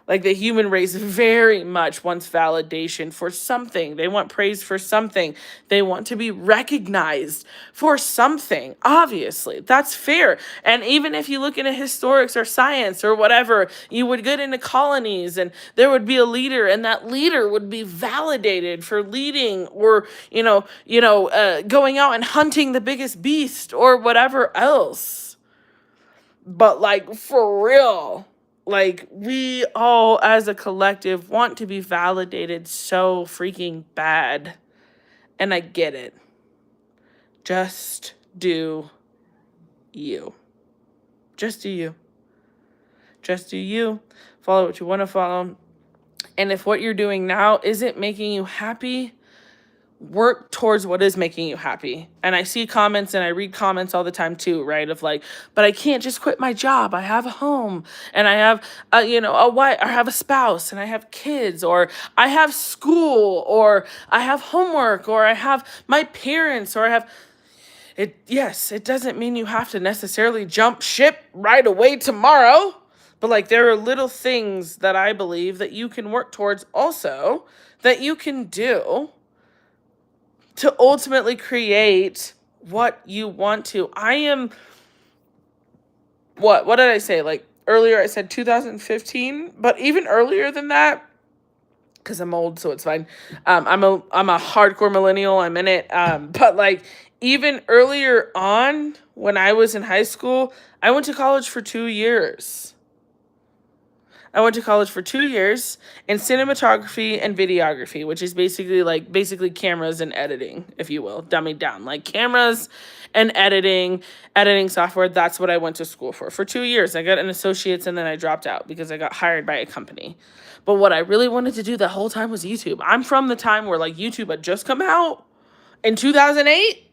Like, the human race very much wants validation for something. They want praise for something. They want to be recognized for something. Obviously, that's fair. And even if you look into historics or science or whatever, you would get into colonies and there would be a leader, and that leader would be validated for leading or, going out and hunting the biggest beast or whatever else. But, like, for real, like, we all as a collective want to be validated so freaking bad. And I get it. Just do you. Just do you. Just do you. Follow what you want to follow. And if what you're doing now isn't making you happy, work towards what is making you happy. And I see comments and I read comments all the time too, right? Of like, but I can't just quit my job. I have a home and I have, a wife, I have a spouse and I have kids, or I have school, or I have homework, or I have my parents, or I have it. Yes, it doesn't mean you have to necessarily jump ship right away tomorrow. But, like, there are little things that I believe that you can work towards also, that you can do to ultimately create what you want to. What did I say? Like, earlier I said 2015, but even earlier than that, because I'm old, so it's fine. I'm a hardcore millennial. I'm in it. But, like, even earlier on, when I was in high school, I went to college for 2 years. I went to college for 2 years in cinematography and videography, which is basically cameras and editing, if you will, dummied down. Like, cameras and editing software, that's what I went to school for 2 years. I got an associate's and then I dropped out because I got hired by a company. But what I really wanted to do the whole time was YouTube. I'm from the time where, like, YouTube had just come out in 2008.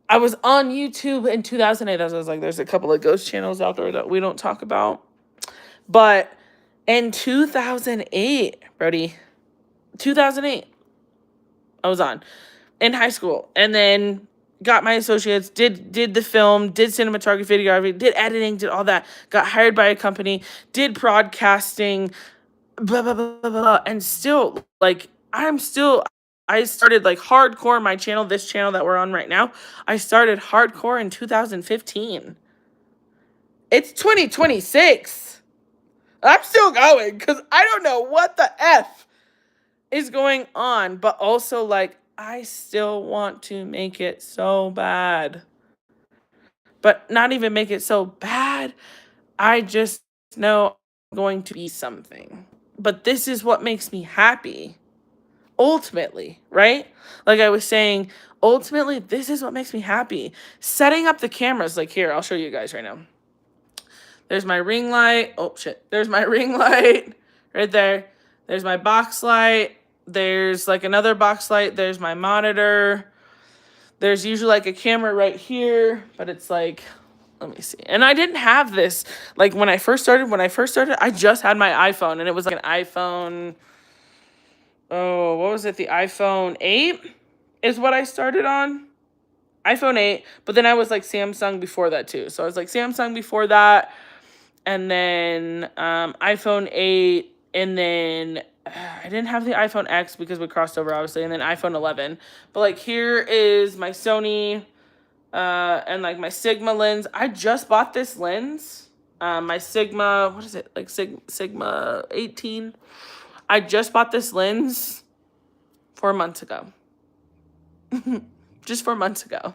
I was on YouTube in 2008. I was like, there's a couple of ghost channels out there that we don't talk about. But in 2008, Brody, 2008, I was on in high school, and then got my associates, did the film, did cinematography, videography, did editing, did all that, got hired by a company, did broadcasting, blah, blah, blah, blah, blah. And still, like, I started, like, hardcore my channel, this channel that we're on right now. I started hardcore in 2015. It's 2026. I'm still going because I don't know what the F is going on. But also, like, I still want to make it so bad. But not even make it so bad. I just know I'm going to be something. But this is what makes me happy. Ultimately, right? Like I was saying, ultimately, this is what makes me happy. Setting up the cameras, like here, I'll show you guys right now. There's my ring light. Oh, shit. There's my ring light right there. There's my box light. There's like another box light. There's my monitor. There's usually like a camera right here, but it's like, let me see. And I didn't have this like when I first started. I just had my iPhone, and it was like an iPhone. Oh, what was it? The iPhone 8 is what I started on. iPhone 8, but then I was like Samsung before that too. So I was like Samsung before that, and then iPhone 8, and then I didn't have the iPhone X because we crossed over obviously, and then iPhone 11. But like here is my Sony and like my Sigma lens. I just bought this lens. My Sigma, what is it? Like Sigma 18. I just bought this lens 4 months ago. Just 4 months ago.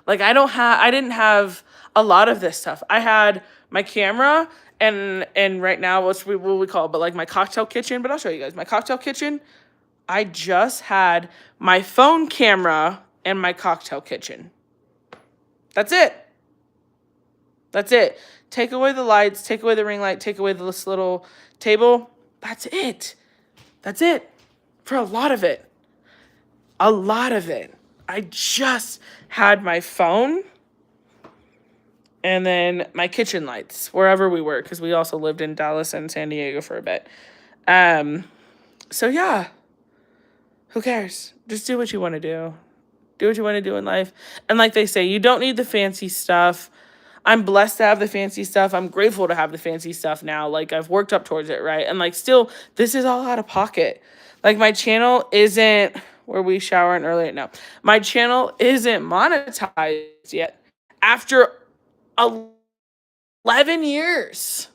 Like I didn't have a lot of this stuff. I had my camera and right now what we call it, but like my cocktail kitchen, but I'll show you guys. My cocktail kitchen, I just had my phone camera and my cocktail kitchen. That's it. That's it. Take away the lights, take away the ring light, take away this little table. That's it. That's it. For a lot of it. A lot of it. I just had my phone and then my kitchen lights wherever we were, because we also lived in Dallas and San Diego for a bit. So yeah, who cares? Just do what you want to do. Do what you want to do in life. And like they say, you don't need the fancy stuff. I'm blessed to have the fancy stuff. I'm grateful to have the fancy stuff now. Like I've worked up towards it, right? And like still, this is all out of pocket. Like my channel isn't where we shower and early at now. My channel isn't monetized yet. After 11 years.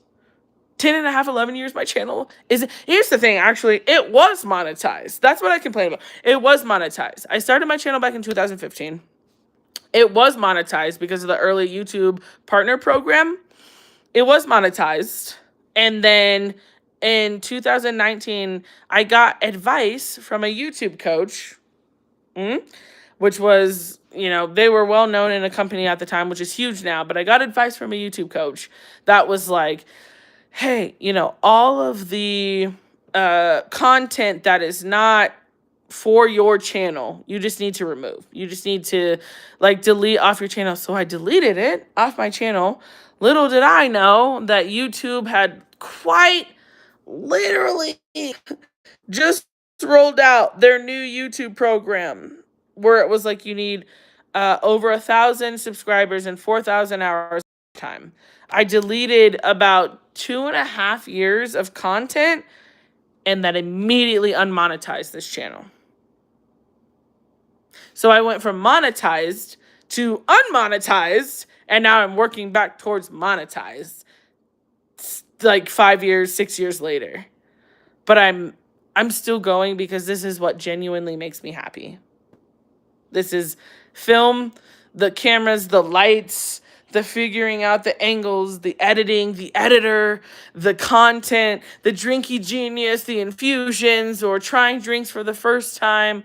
10 and a half, 11 years, my channel is... Here's the thing, actually. It was monetized. That's what I complain about. It was monetized. I started my channel back in 2015. It was monetized because of the early YouTube partner program. It was monetized. And then in 2019, I got advice from a YouTube coach, which was, you know, they were well known in a company at the time, which is huge now. But I got advice from a YouTube coach that was like, hey, you know, all of the content that is not for your channel, you just need to remove. You just need to like delete off your channel. So I deleted it off my channel. Little did I know that YouTube had quite literally just rolled out their new YouTube program where it was like you need over 1,000 subscribers and 4,000 hours of time. I deleted about 2.5 years of content, and that immediately unmonetized this channel. So I went from monetized to unmonetized, and now I'm working back towards monetized. It's like 5 years, 6 years later. But I'm still going because this is what genuinely makes me happy. This is film, the cameras, the lights, the figuring out the angles, the editing, the editor, the content, the drinky genius, the infusions, or trying drinks for the first time.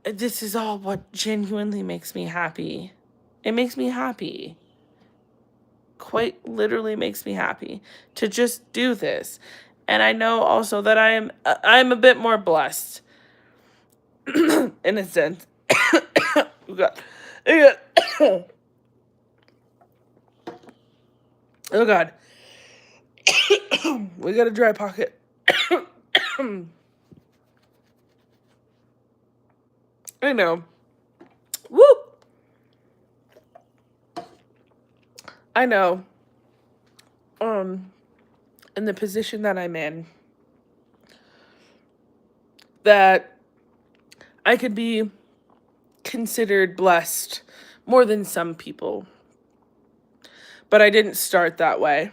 This is all what genuinely makes me happy. It makes me happy. Quite literally makes me happy to just do this. And I know also that I'm a bit more blessed in a sense. Oh God. Oh God. We got a dry pocket. I know. Woo! I know. In the position that I'm in, that I could be considered blessed more than some people. But I didn't start that way.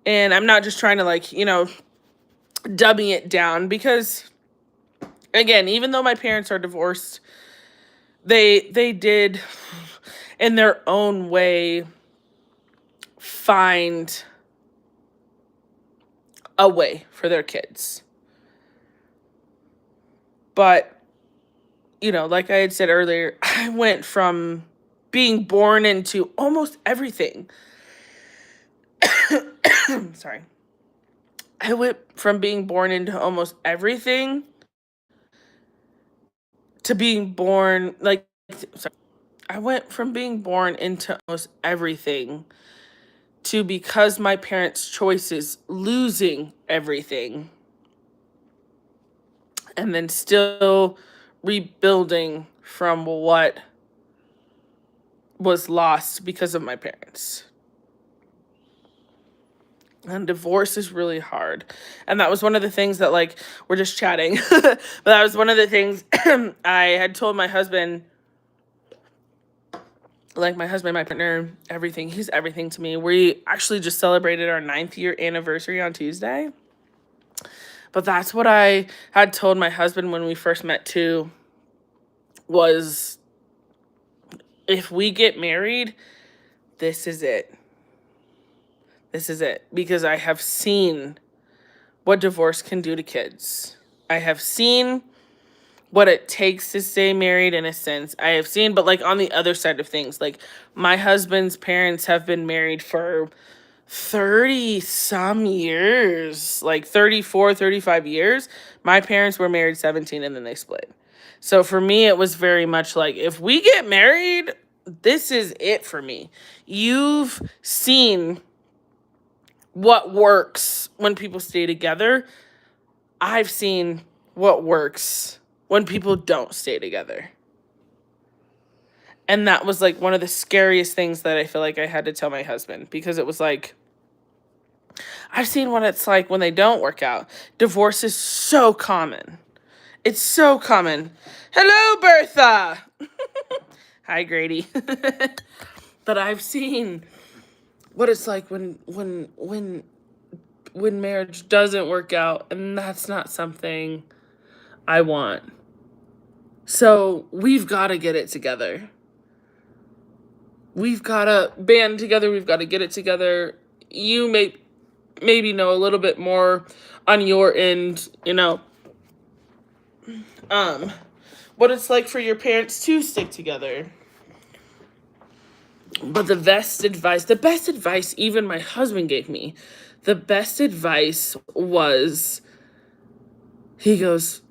And I'm not just trying to like, you know, dumbing it down because, again, even though my parents are divorced, they did in their own way find a way for their kids. But, you know, like I had said earlier, I went from being born into almost everything. Sorry. I went from being born into almost everything to being born, like, sorry. I went from being born into almost everything to, because my parents' choices, losing everything. And then still rebuilding from what was lost because of my parents. And divorce is really hard. And that was one of the things that, like, we're just chatting. But that was one of the things I had told my husband. Like, my husband, my partner, everything. He's everything to me. We actually just celebrated our 9th-year anniversary on Tuesday. But that's what I had told my husband when we first met too, was if we get married, this is it. This is it. Because I have seen what divorce can do to kids. I have seen what it takes to stay married, in a sense. I have seen, but like on the other side of things, like my husband's parents have been married for 30 some years, like 34, 35 years. My parents were married 17 and then they split. So for me, it was very much like, if we get married, this is it for me. You've seen what works when people stay together. I've seen what works when people don't stay together. And that was like one of the scariest things that I feel like I had to tell my husband, because it was like, I've seen what it's like when they don't work out. Divorce is so common. It's so common. Hello, Bertha. Hi, Grady. But I've seen what it's like when marriage doesn't work out, and that's not something I want. So we've got to get it together. We've got to band together. We've got to get it together. You maybe know a little bit more on your end, you know, what it's like for your parents to stick together. But the best advice even my husband gave me, the best advice was, he goes,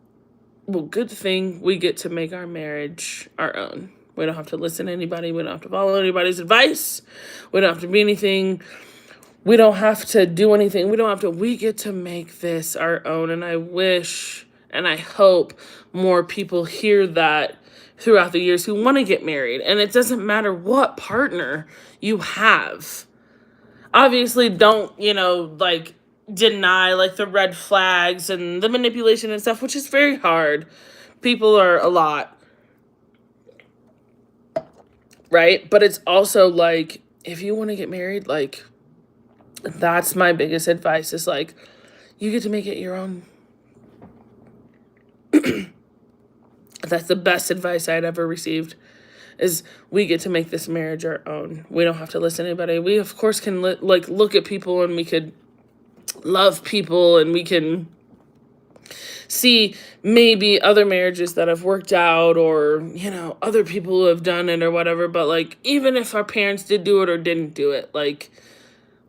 well, good thing we get to make our marriage our own. We don't have to listen to anybody. We don't have to follow anybody's advice. We don't have to be anything. We don't have to do anything. We get to make this our own. And I wish and I hope more people hear that throughout the years who want to get married. And it doesn't matter what partner you have. Obviously, don't, like, deny, like, the red flags and the manipulation and stuff, which is very hard. People are a lot. Right? But it's also, like, if you want to get married, like, that's my biggest advice, is, like, you get to make it your own. That's the best advice I'd ever received, is we get to make this marriage our own. We don't have to listen to anybody. We, of course, can, look at people, and we could love people, and we can see maybe other marriages that have worked out, or, other people who have done it or whatever. But, like, even if our parents did do it or didn't do it, like,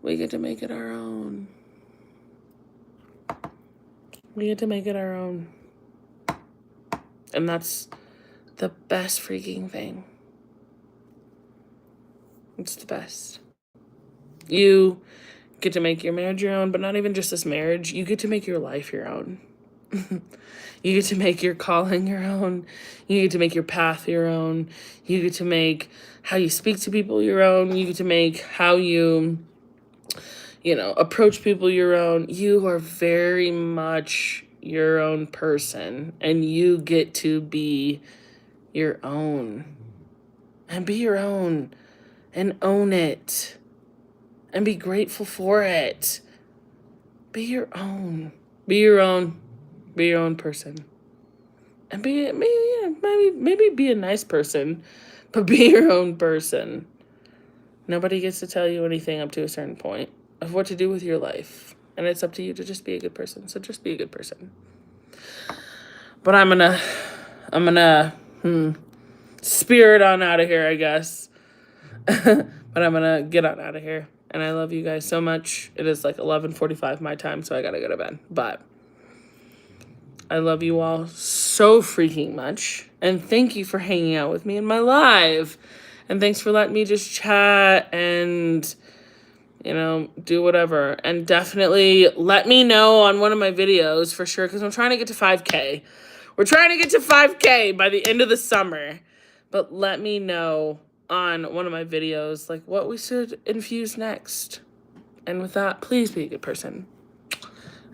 we get to make it our own. We get to make it our own. And that's the best freaking thing. It's the best. You get to make your marriage your own, but not even just this marriage. You get to make your life your own. You get to make your calling your own. You get to make your path your own. You get to make how you speak to people your own. You get to make how you, approach people your own. You are very much your own person, and you get to be your own. And be your own. And own it. And be grateful for it. Be your own. Be your own. Be your own person. And maybe be a nice person, but be your own person. Nobody gets to tell you anything up to a certain point of what to do with your life. And it's up to you to just be a good person. So just be a good person. But I'm gonna spirit on out of here, I guess. But I'm gonna get on out of here. And I love you guys so much. It is like 11:45 my time, so I gotta go to bed. But I love you all so freaking much. And thank you for hanging out with me in my live. And thanks for letting me just chat and, you know, do whatever. And definitely let me know on one of my videos for sure, because I'm trying to get to 5K. We're trying to get to 5K by the end of the summer. But let me know on one of my videos, like, what we should infuse next. And with that, please be a good person.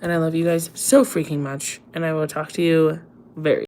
And I love you guys so freaking much. And I will talk to you very